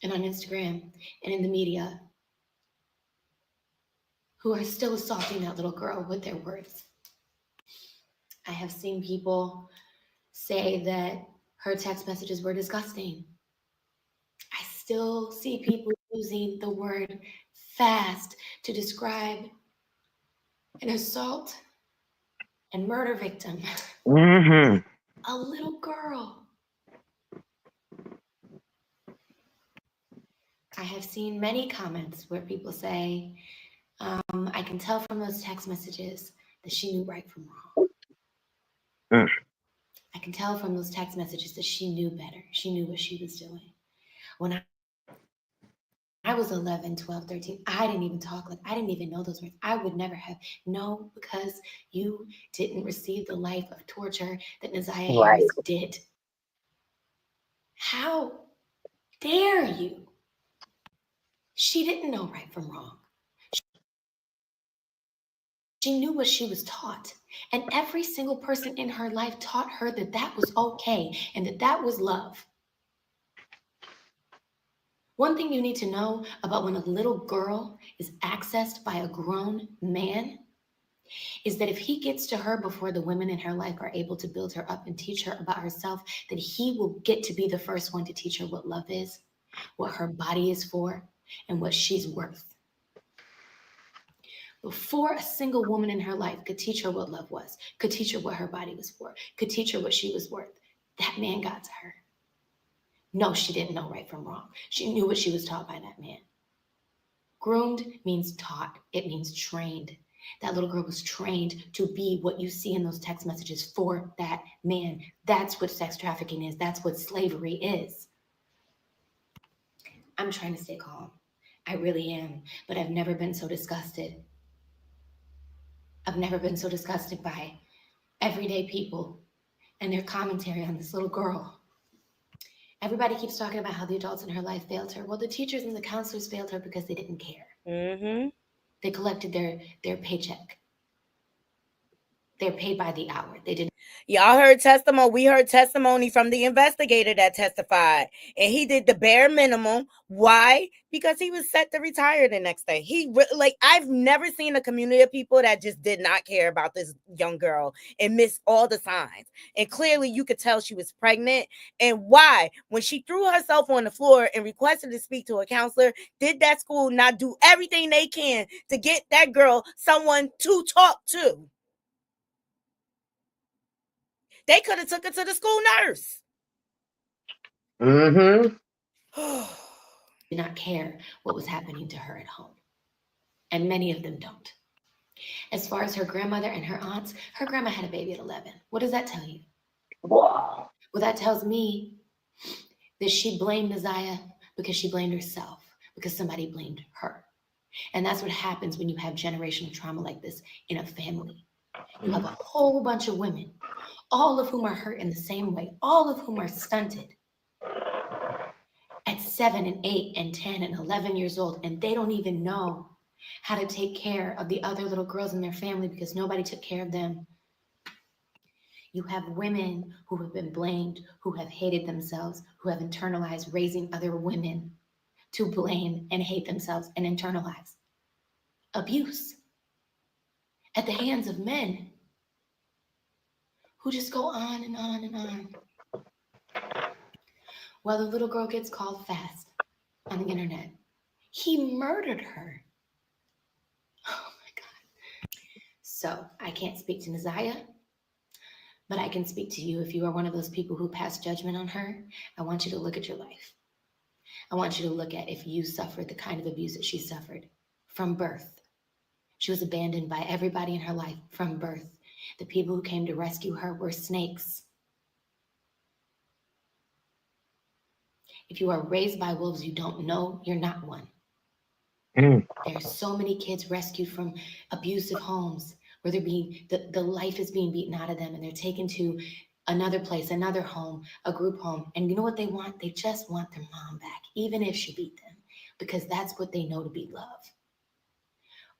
and on Instagram and in the media who are still assaulting that little girl with their words. I have seen people say that her text messages were disgusting. I still see people using the word fast to describe an assault and murder victim. Mm-hmm. A little girl. I have seen many comments where people say, I can tell from those text messages that she knew right from wrong. Mm. I can tell from those text messages that she knew better. She knew what she was doing. When I was 11, 12, 13, I didn't even talk like, I didn't even know those words. I would never have. No, because you didn't receive the life of torture that Nasiah Right. Harris did. How dare you? She didn't know right from wrong. She knew what she was taught. And every single person in her life taught her that that was okay and that that was love. One thing you need to know about when a little girl is accessed by a grown man is that if he gets to her before the women in her life are able to build her up and teach her about herself, that he will get to be the first one to teach her what love is, what her body is for, and what she's worth. Before a single woman in her life could teach her what love was, could teach her what her body was for, could teach her what she was worth, that man got to her. No, she didn't know right from wrong. She knew what she was taught by that man. Groomed means taught. It means trained. That little girl was trained to be what you see in those text messages for that man. That's what sex trafficking is. That's what slavery is. I'm trying to stay calm. I really am. But I've never been so disgusted. I've never been so disgusted by everyday people and their commentary on this little girl. Everybody keeps talking about how the adults in her life failed her. Well, the teachers and the counselors failed her because they didn't care. Mm-hmm. They collected their paycheck. They're paid by the hour. They didn't. Y'all heard testimony. We heard testimony from the investigator that testified, and he did the bare minimum. Why? Because he was set to retire the next day. I've never seen a community of people that just did not care about this young girl and missed all the signs. And clearly, you could tell she was pregnant. And why? When she threw herself on the floor and requested to speak to a counselor, did that school not do everything they can to get that girl someone to talk to? They could have took her to the school nurse. Mm-hmm. Did not care what was happening to her at home. And many of them don't. As far as her grandmother and her aunts, her grandma had a baby at 11. What does that tell you? Wow. Well, that tells me that she blamed Nasiah because she blamed herself, because somebody blamed her. And that's what happens when you have generational trauma like this in a family. You have a whole bunch of women, all of whom are hurt in the same way, all of whom are stunted at 7 and 8 and 10 and 11 years old, and they don't even know how to take care of the other little girls in their family because nobody took care of them. You have women who have been blamed, who have hated themselves, who have internalized raising other women to blame and hate themselves and internalize abuse at the hands of men who just go on and on and on. Well, the little girl gets called fast on the internet. He murdered her. Oh my God. So I can't speak to Nasiah, but I can speak to you. If you are one of those people who pass judgment on her, I want you to look at your life. I want you to look at if you suffered the kind of abuse that she suffered from birth. She was abandoned by everybody in her life from birth. The people who came to rescue her were snakes. If you are raised by wolves you don't know, you're not one. Mm. There are so many kids rescued from abusive homes where they're being, the life is being beaten out of them and they're taken to another place, another home, a group home. And you know what they want? They just want their mom back, even if she beat them. because that's what they know to be love.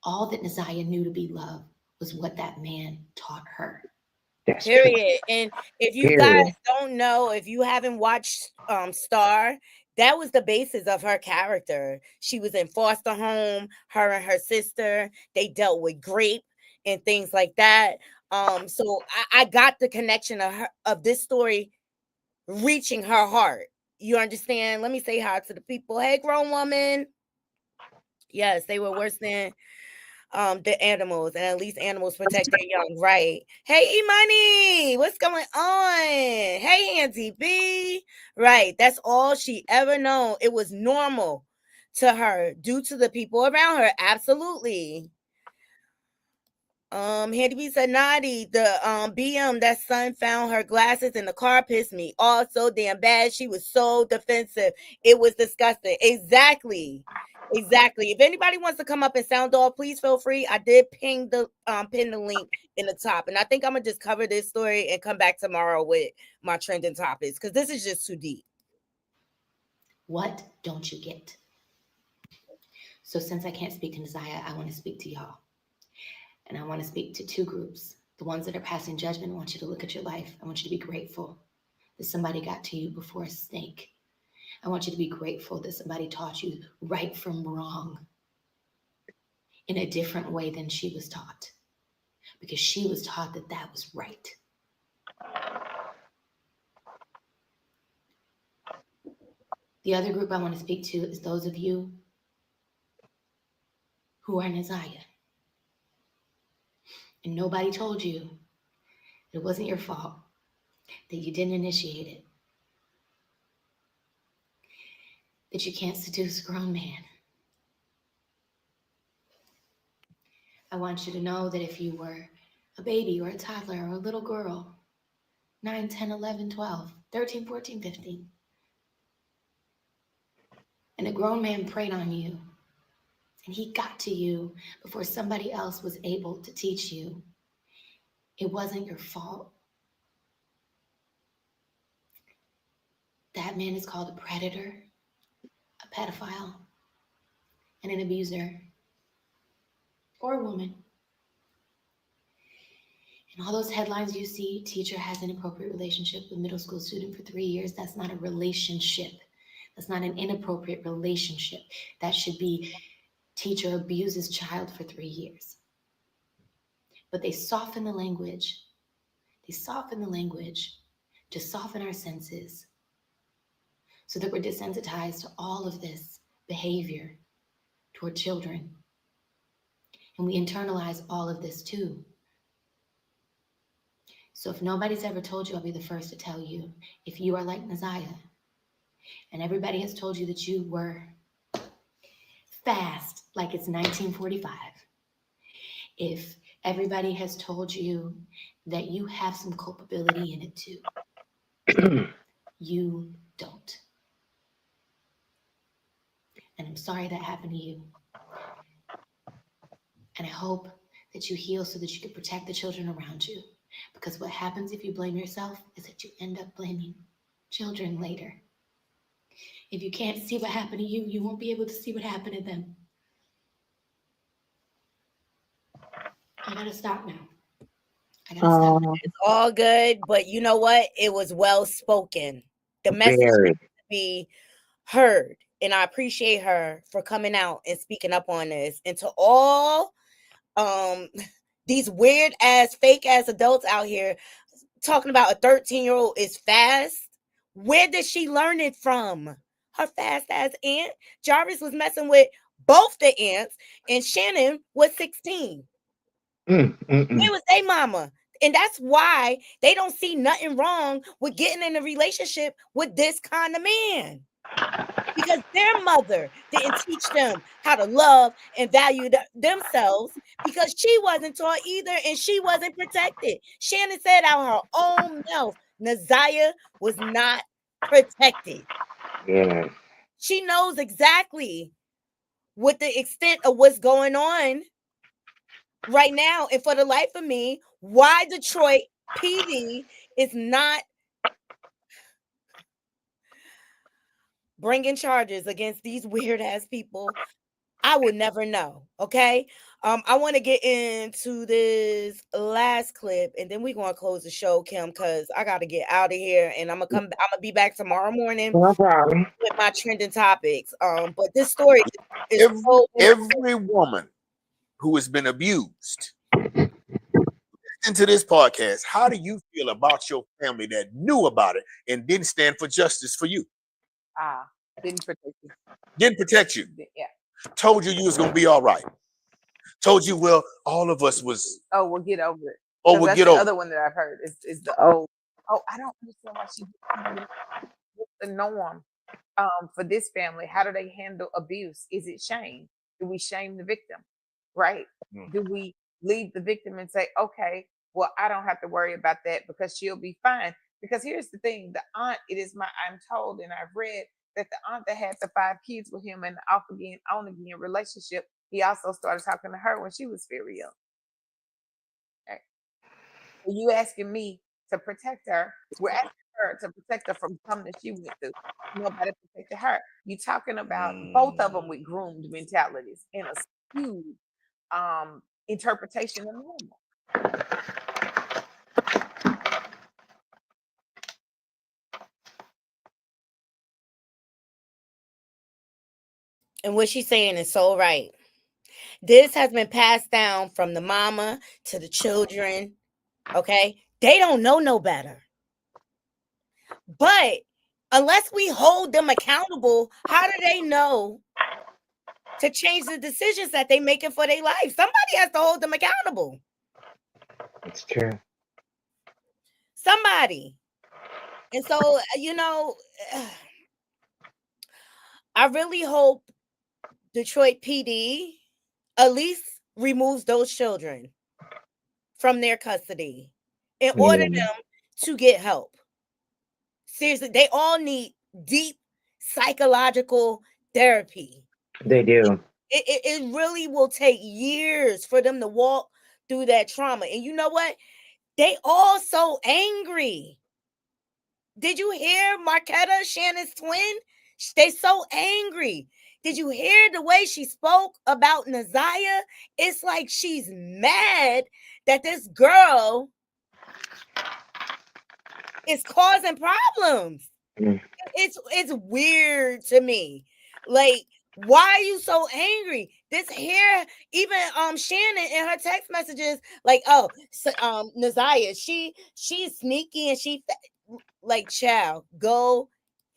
All that Naziah knew to be love was what that man taught her. That's Period. And if you guys Period. don't know, if you haven't watched Star, that was the basis of her character. She was in foster home, her and her sister, they dealt with grape and things like that. So I got the connection of her, of this story reaching her heart. You understand? Let me say hi to the people. Hey, grown woman. Yes, they were worse than the animals, and at least animals protect their young, right? Hey, Imani, what's going on? Hey, Auntie B, right? That's all she ever known. It was normal to her due to the people around her. Absolutely. Handy B said, Naughty, the BM that son found her glasses in the car pissed me off so damn bad. She was so defensive. It was disgusting. Exactly. Exactly. If anybody wants to come up and sound off, please feel free. I did pin the link in the top. And I think I'm gonna just cover this story and come back tomorrow with my trending topics because this is just too deep. What don't you get? So since I can't speak to Naziah, I want to speak to y'all. And I want to speak to two groups. The ones that are passing judgment, I want you to look at your life. I want you to be grateful that somebody got to you before a snake. I want you to be grateful that somebody taught you right from wrong in a different way than she was taught, because she was taught that that was right. The other group I want to speak to is those of you who are Naziah. And nobody told you it wasn't your fault, that you didn't initiate it, that you can't seduce a grown man. I want you to know that if you were a baby or a toddler or a little girl, 9, 10, 11, 12, 13, 14, 15, and a grown man preyed on you, and he got to you before somebody else was able to teach you, it wasn't your fault. That man is called a predator, a pedophile, and an abuser, or a woman. And all those headlines you see, teacher has an inappropriate relationship with middle school student for 3 years, that's not a relationship. That's not an inappropriate relationship. That should be teacher abuses child for 3 years. But they soften the language. They soften the language to soften our senses so that we're desensitized to all of this behavior toward children. And we internalize all of this too. So if nobody's ever told you, I'll be the first to tell you, if you are like Naziah, and everybody has told you that you were fast like it's 1945, if everybody has told you that you have some culpability in it too, you don't. And I'm sorry that happened to you. And I hope that you heal so that you can protect the children around you. Because what happens if you blame yourself is that you end up blaming children later. If you can't see what happened to you, you won't be able to see what happened to them. I gotta stop now. I gotta stop. It's all good, but you know what? It was well spoken. The message needs Very. to be heard, and I appreciate her for coming out and speaking up on this. And to all these weird ass, fake ass adults out here talking about a 13-year-old is fast. Where did she learn it from? Her fast ass aunt. Jarvis was messing with both the aunts, and Shannon was 16. Where was they mama? And that's why they don't see nothing wrong with getting in a relationship with this kind of man. Because their mother didn't teach them how to love and value themselves, because she wasn't taught either and she wasn't protected. Shannon said out her own mouth, Naziah was not protected. Yes. She knows exactly what the extent of what's going on right now. And for the life of me, why Detroit PD is not bringing charges against these weird ass people. I would never know. Okay. I want to get into this last clip and then we're gonna close the show, Kim, because I gotta get out of here and I'm gonna be back tomorrow morning No problem. with my trending topics. But this story is so every woman who has been abused. Listen to this podcast. How do you feel about your family that knew about it and didn't stand for justice for you? Didn't protect you. Didn't protect you. Yeah. Told you was gonna be all right. Told you, well, all of us was. Oh, we'll get over it. Oh, we'll get over. The other one that I've heard is the oh, I don't understand why she what's the norm for this family. How do they handle abuse? Is it shame? Do we shame the victim? Right? Do we leave the victim and say, okay, well, I don't have to worry about that because she'll be fine? Because here's the thing, the aunt, I'm told and I've read that the aunt that had the 5 kids with him and the off again, on again relationship, he also started talking to her when she was very young. Okay. Are you asking me to protect her? We're asking her to protect her from something that she went through. Nobody protected her. You talking about both of them with groomed mentalities and a skewed interpretation of normal. And what she's saying is so right. This has been passed down from the mama to the children. Okay. They don't know no better. But unless we hold them accountable, how do they know to change the decisions that they're making for their life? Somebody has to hold them accountable. It's true. Somebody. And so, I really hope Detroit PD at least removes those children from their custody in order them to get help. Seriously, they all need deep psychological therapy. They do. It really will take years for them to walk through that trauma. And you know what? They all so angry. Did you hear Marquetta, Shannon's twin? They so angry. Did you hear the way she spoke about Naziah? It's like she's mad that this girl is causing problems. It's weird to me. Like, why are you so angry? This here, even Shannon in her text messages, like, oh, so, Naziah, she's sneaky and she like, child, go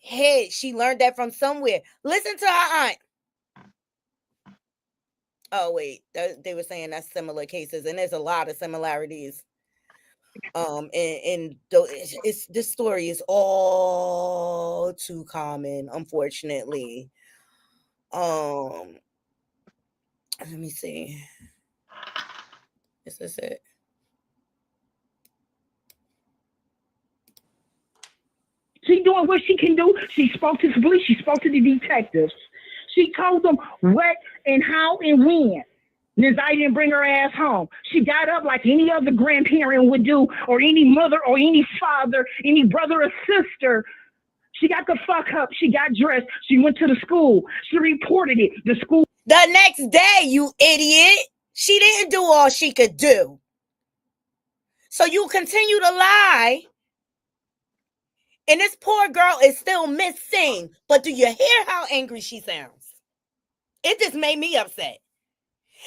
ahead. She learned that from somewhere. Listen to her aunt. Oh wait, they were saying that's similar cases, and there's a lot of similarities. And this story is all too common, unfortunately. Let me see. Is this it? She doing what she can do. She spoke to the police. She spoke to the detectives. She told them what and how and when. Naziah didn't bring her ass home. She got up like any other grandparent would do, or any mother or any father, any brother or sister. She got the fuck up. She got dressed. She went to the school. She reported it. The school. The next day, you idiot. She didn't do all she could do. So you continue to lie. And this poor girl is still missing. But do you hear how angry she sounds? It just made me upset.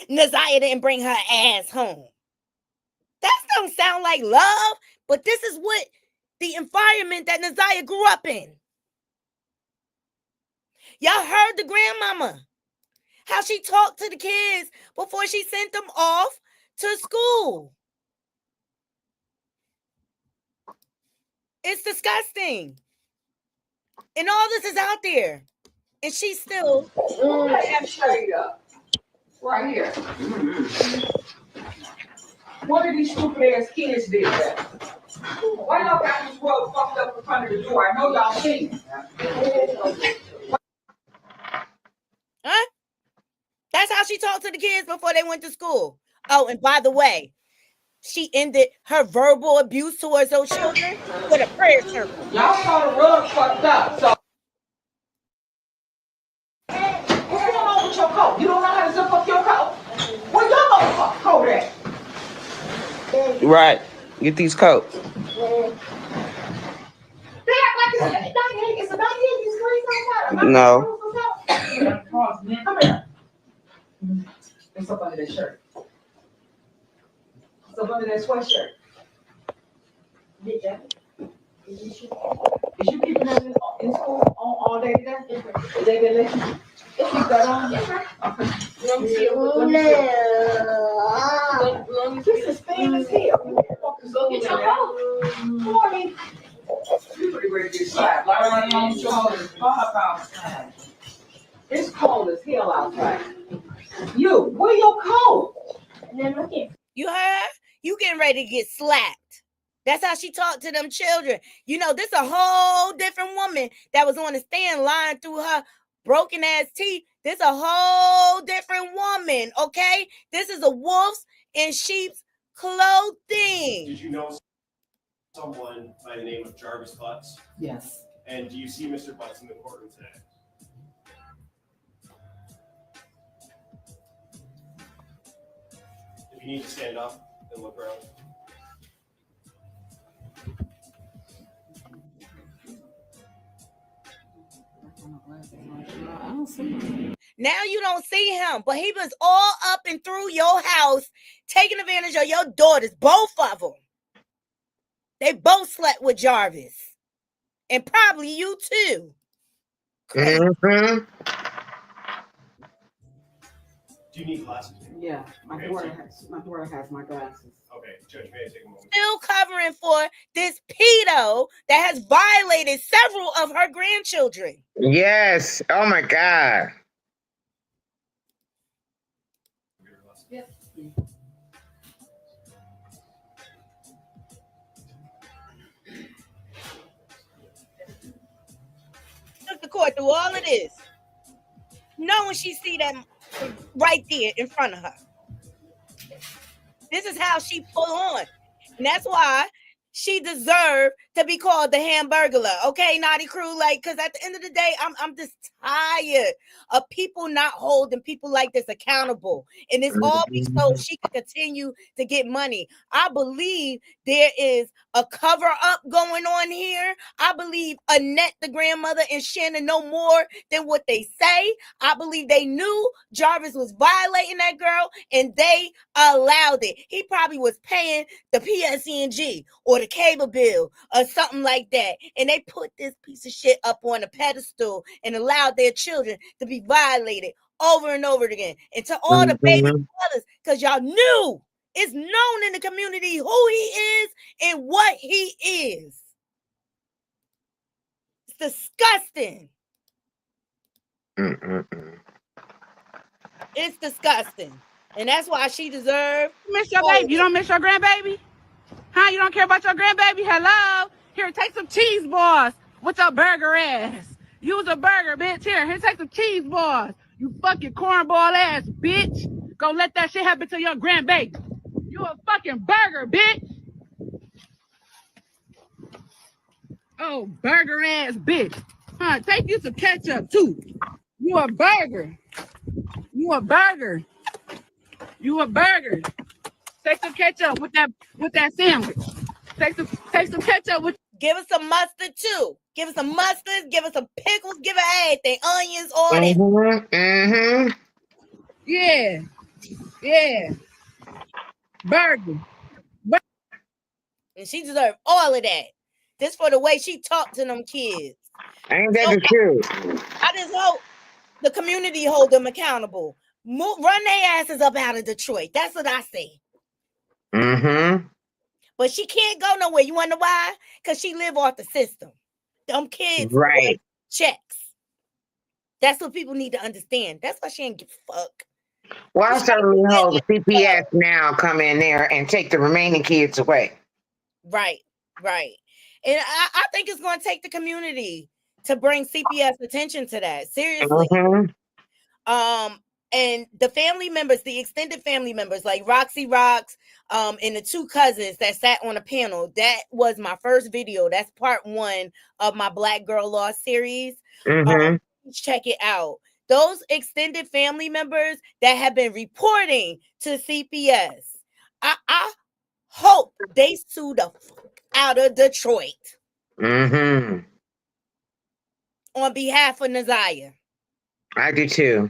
Naziah didn't bring her ass home. That don't sound like love, but this is what the environment that Naziah grew up in. Y'all heard the grandmama, how she talked to the kids before she sent them off to school. It's disgusting. And all this is out there. And she's still straight up. Right here. What are these stupid ass kids did that? Why y'all got this world fucked up in front of the door? I know y'all seen it. Huh? That's how she talked to the kids before they went to school. Oh, and by the way, she ended her verbal abuse towards those children with a prayer circle. Y'all saw the rug fucked up, so Right. Get these coats. No. Come here. It's up under that shirt. It's up under that sweatshirt. Is you keeping that in school all day today? Is they gonna let you keep that on? Let me see. This is famous here. Go get your coat. Come on, me. You pretty ready to get slapped. Like right now, your holders pop outside. It's cold as hell outside. You, wear your coat. And then look here. You heard? You getting ready to get slapped. That's how she talked to them children. You know, this a whole different woman that was on the stand lying through her broken ass teeth. This a whole different woman, okay? This is a wolf's in sheep's clothing. Did you know someone by the name of Jarvis Butts? Yes. And do you see Mr. Butts in the courtroom today? If you need to stand up and look around. Now you don't see him, but he was all up and through your house, taking advantage of your daughters, both of them. They both slept with Jarvis, and probably you too. Mm-hmm. Do you need glasses? Yeah, my daughter has my glasses. Okay, Judge, may I take a moment? Still covering for this pedo that has violated several of her grandchildren. Yes. Oh my God. Yes. Took the court through all of this, knowing she see them right there in front of her. This is how she pull on, and that's why she deserved to be called the Hamburglar. Okay, Naughty Crew, like, because at the end of the day, I'm just tired of people not holding people like this accountable, and it's all so she can continue to get money. I believe there is a cover up going on here. I believe Annette, the grandmother, and Shannon know more than what they say. I believe they knew Jarvis was violating that girl, and they allowed it. He probably was paying the PSENG or the cable bill or something like that, and they put this piece of shit up on a pedestal and allowed their children to be violated over and over again. And to all the baby brothers, because y'all knew, it's known in the community who he is and what he is. It's disgusting. It's disgusting. And that's why she deserves. You miss your baby. You don't miss your grandbaby? Huh? You don't care about your grandbaby? Hello? Here, take some cheese balls with your burger ass. Use a burger, bitch. Here, take some cheese balls. You fucking cornball ass, bitch. Go let that shit happen to your grandbaby. You a fucking burger, bitch. Oh, burger ass bitch. Huh? Take you some ketchup too. You a burger. You a burger. You a burger. Take some ketchup with that sandwich. Take some ketchup with. Give us some mustard too. Give us some mustard. Give us some pickles. Give us everything. Onions, all that. Yeah. Yeah. Burger. And she deserved all of that. Just for the way she talked to them kids. Ain't that the truth? I just hope the community hold them accountable. Run their asses up out of Detroit. That's what I say. But she can't go nowhere. You wonder why? Because she live off the system. Them kids right. Checks. That's what people need to understand. That's why she ain't give a fuck. Well, I certainly hope the CPS now come in there and take the remaining kids away. Right. And I think it's going to take the community to bring CPS attention to that. Seriously. And the family members, the extended family members, like Roxy Rocks, and the two cousins that sat on a panel. That was my first video. That's part 1 of my Black Girl Lost series. Check it out. Those extended family members that have been reporting to CPS. I hope they sue the fuck out of Detroit Mm-hmm. on behalf of Naziah. I do too.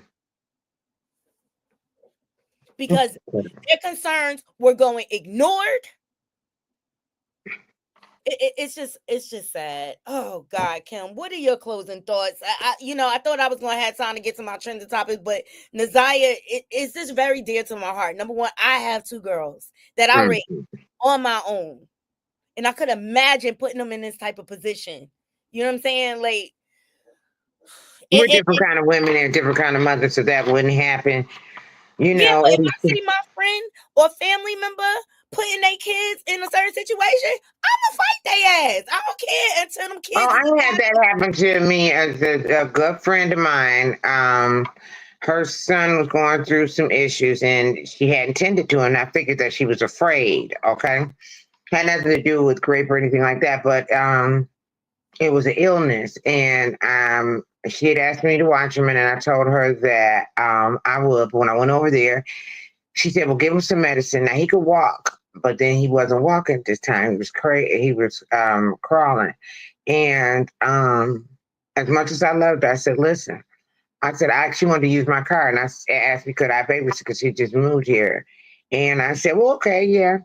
Because their concerns were going ignored. It's just sad. Oh God, Kim, what are your closing thoughts? I thought I was going to have time to get to my trending topics, but Naziah, it's just very dear to my heart. Number one, I have 2 girls that I raised on my own, and I could imagine putting them in this type of position. You know what I'm saying? Like, We're different kind of women and different kind of mothers, so that wouldn't happen. You yeah, know, but if I see my friend or family member putting their kids in a certain situation, I'ma fight their ass. I don't care until them kids. I had that happen to me as a good friend of mine. Her son was going through some issues, and she hadn't tended to him. And I figured that she was afraid. Okay, had nothing to do with grape or anything like that, but it was an illness, and she had asked me to watch him, and I told her that I would. But when I went over there, she said, "Well, give him some medicine. Now he could walk, but then he wasn't walking at this time. He was crazy. He was crawling." And as much as I loved her, I said, "Listen," I said, "I actually wanted to use my car," and I asked me could I babysit because she just moved here, and I said, "Well, okay, yeah."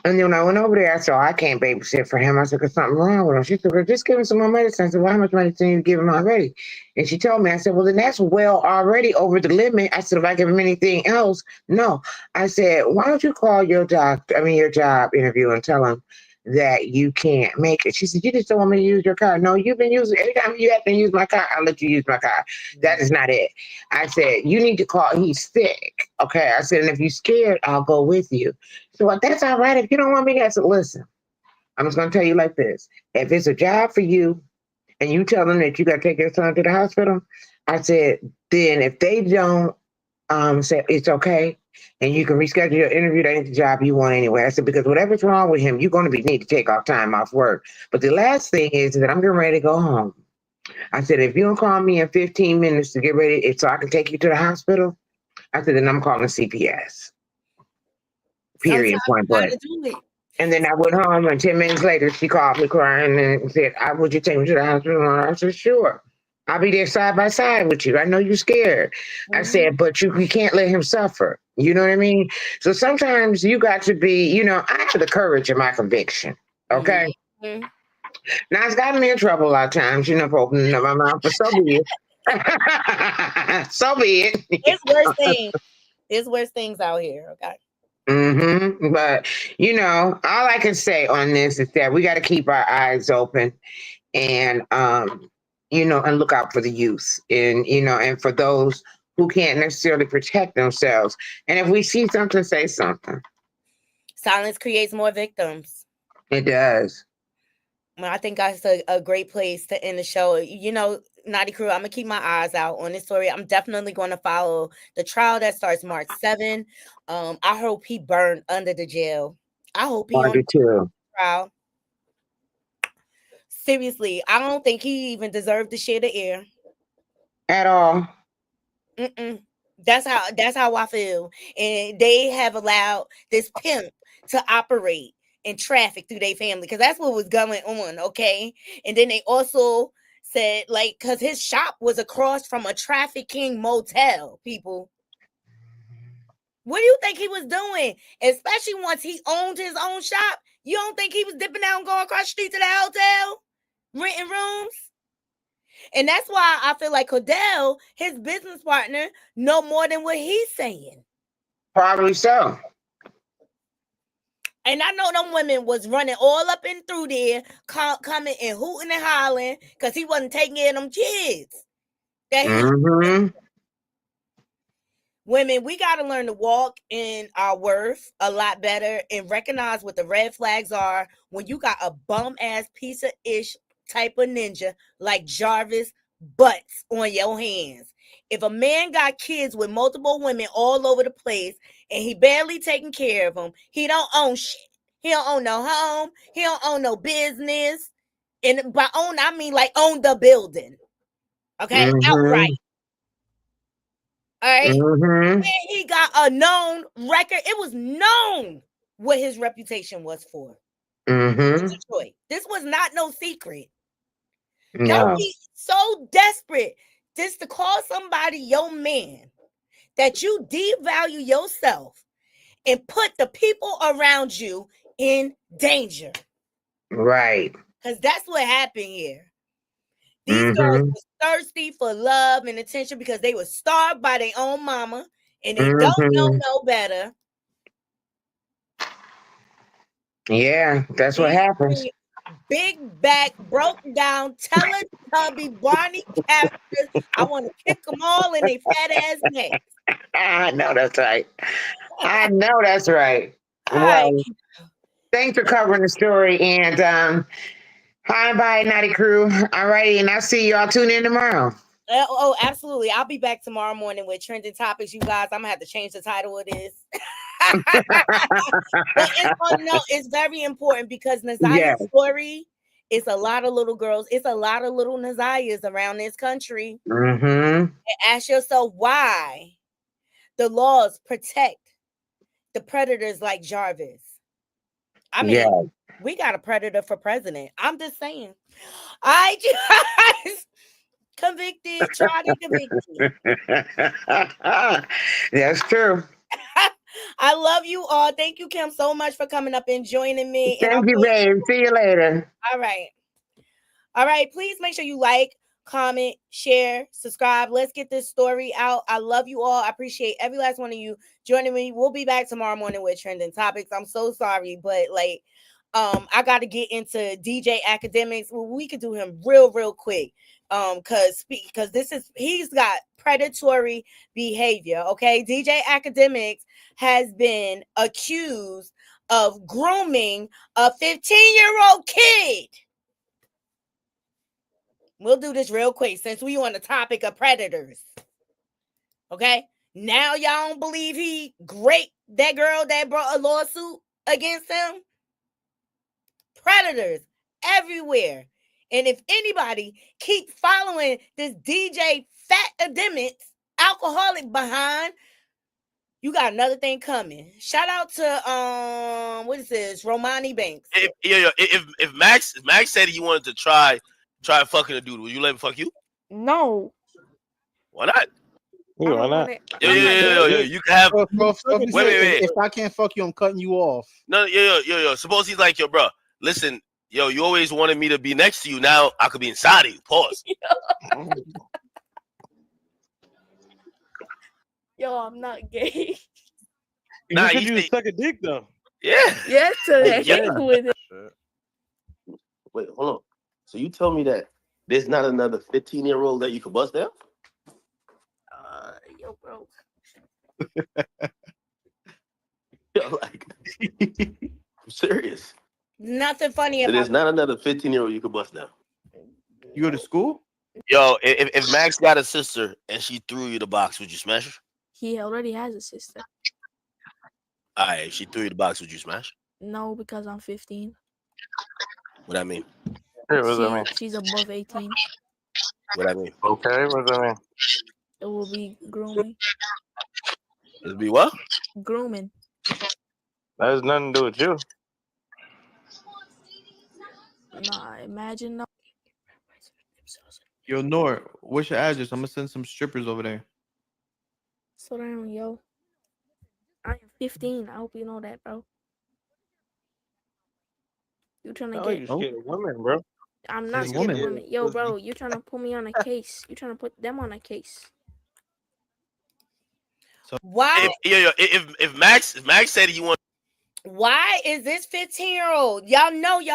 And then when I went over there, I said, I can't babysit for him. I said, there's something wrong with him. She said, well, just give him some more medicine. I said, well, how much medicine you give him already? And she told me, I said, well, then that's well already over the limit. I said, if I give him anything else, no. I said, why don't you call your your job interview and tell him that you can't make it? She said, you just don't want me to use your car. No, you've been using, every time you have to use my car, I'll let you use my car. That is not it. I said, you need to call, he's sick. Okay. I said, and if you're scared, I'll go with you. So that's all right. If you don't want me to, I said, listen, I'm just going to tell you like this. If it's a job for you and you tell them that you got to take your son to the hospital, I said, then if they don't say it's okay and you can reschedule your interview, that ain't the job you want anyway. I said, because whatever's wrong with him, you're going to need to take off time off work. But the last thing is that I'm getting ready to go home. I said, if you don't call me in 15 minutes to get ready so I can take you to the hospital, I said, then I'm calling CPS. Period. Point blank. And then I went home, and 10 minutes later, she called me crying and said, would you take me to the hospital? And I said, sure. I'll be there side by side with you. I know you're scared. I said, but you can't let him suffer. You know what I mean? So sometimes you got to be, I have the courage of my conviction. Okay? Mm-hmm. Now, it's gotten me in trouble a lot of times, for opening up my mouth, but so be it. So be it. It's worse things. There's worse things out here, okay? Mm-hmm. But all I can say on this is that we got to keep our eyes open and and look out for the youth and for those who can't necessarily protect themselves. And if we see something, say something. Silence creates more victims. It does. Well, I think that's a great place to end the show. Naughty Crew, I'm going to keep my eyes out on this story. I'm definitely going to follow the trial that starts March 7. I hope he burned under the jail. I hope he on the trial. Seriously, I don't think he even deserved to share the air. At all. That's how I feel. And they have allowed this pimp to operate in traffic through their family because that's what was going on, okay? And then they also said, because his shop was across from a trafficking motel, people. What do you think he was doing? Especially once he owned his own shop. You don't think he was dipping out and going across the street to the hotel? Renting rooms? And that's why I feel like Cordell, his business partner, know more than what he's saying. Probably so. And I know them women was running all up and through there, coming and hooting and hollering because he wasn't taking care of them kids. Women, we got to learn to walk in our worth a lot better and recognize what the red flags are when you got a bum-ass piece of ish type of ninja like Jarvis Butts on your hands. If a man got kids with multiple women all over the place and he barely taking care of them, he don't own shit. He don't own no home. He don't own no business. And by own, I mean like own the building. Okay? Outright. All right? And he got a known record. It was known what his reputation was for. Mm-hmm. Detroit. This was not no secret. No. Y'all be so desperate just to call somebody your man that you devalue yourself and put the people around you in danger. Right. Because that's what happened here. These girls were thirsty for love and attention because they were starved by their own mama and they don't know no better. Yeah, that's what happens. Big back, broke down, Teletubby, Barney characters. I want to kick them all in their fat ass necks. I know that's right. I know that's right. Well, thanks for covering the story. And hi, bye, Naughty Crew. All righty, and I'll see y'all tune in tomorrow. Oh, absolutely. I'll be back tomorrow morning with trending topics, you guys. I'm going to have to change the title of this. But it's very important because Nazaya's story is a lot of little girls. It's a lot of little Nazayas around this country. Mm-hmm. And ask yourself why the laws protect the predators like Jarvis. I mean, we got a predator for president. I'm just saying. I just convicted, tried and convicted. That's true. I love you all. Thank you, Kim, so much for coming up and joining me. Thank you, babe. See you later. All right. All right. Please make sure you like, comment, share, subscribe. Let's get this story out. I love you all. I appreciate every last one of you joining me. We'll be back tomorrow morning with trending topics. I'm so sorry, but I got to get into DJ Akademiks. Well, we could do him real quick. Because he's got predatory behavior. Okay, DJ Akademiks has been accused of grooming a 15-year-old kid. We'll do this real quick since we on the topic of predators. Okay, now y'all don't believe he raped that girl that brought a lawsuit against him? Predators everywhere. And if anybody keep following this DJ Fat Akademiks alcoholic behind, you got another thing coming. Shout out to what is this? Romani Banks. If Max said he wanted to try fucking a dude, will you let him fuck you? No. Why not? Yeah, why not? Yo, you can have. Wait. If I can't fuck you, I'm cutting you off. No, yo. Suppose he's like, yo, bro, listen, yo, you always wanted me to be next to you. Now I could be inside of you. Pause. Yo, I'm not gay. Nah, you said you suck a dick though. Yeah. Yes, with it. Wait, hold on. So you tell me that there's not another 15-year-old that you could bust down? Yo, bro. Yo, I'm serious. Nothing funny about There's not another 15-year-old you could bust down. You go to school? Yo, if Max got a sister and she threw you the box, would you smash her? He already has a sister. All right, if she threw you the box, would you smash? No, because I'm 15. What I mean? Hey, what does that mean? She's above 18. What I mean? Okay, what does that mean? It will be grooming. It'll be what? Grooming. That has nothing to do with you. Nah, imagine no. Yo, Nor, what's your address? I'm gonna send some strippers over there. So damn, yo. I am 15. I hope you know that, bro. You trying to get? You scared of women, bro. I'm not scared of women. Yo, bro, you trying to put me on a case? You trying to put them on a case? Why? If Max said he wanted. Why is this 15-year-old? Y'all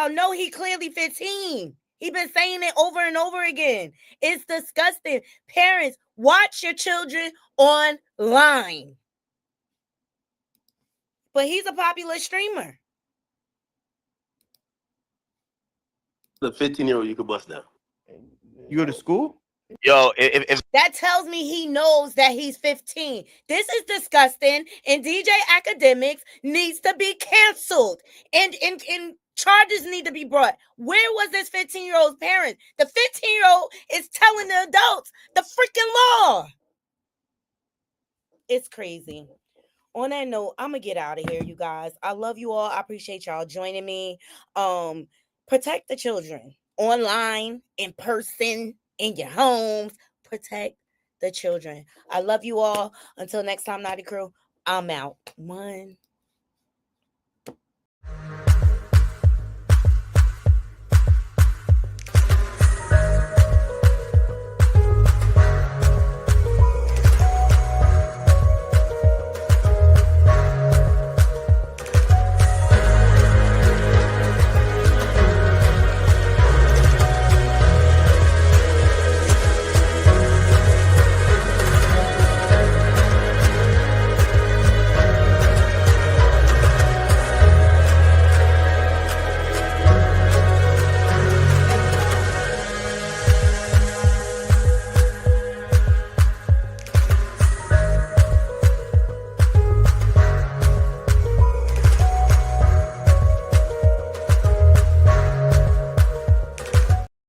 know he clearly 15. He been saying it over and over again. It's disgusting. Parents, watch your children online. But he's a popular streamer. The 15-year-old you could bust down. You go to school? Yo, if that tells me he knows that he's 15. This is disgusting, and DJ Akademiks needs to be canceled, and charges need to be brought. Where was this 15-year-old's parents? The 15-year-old is telling the adults the freaking law. It's crazy. on that note, I'm gonna get out of here, you guys. I love you all. I appreciate y'all joining me. Protect the children online, in person, in your homes. Protect the children. I love you all. Until next time, Naughty Crew, I'm out. One.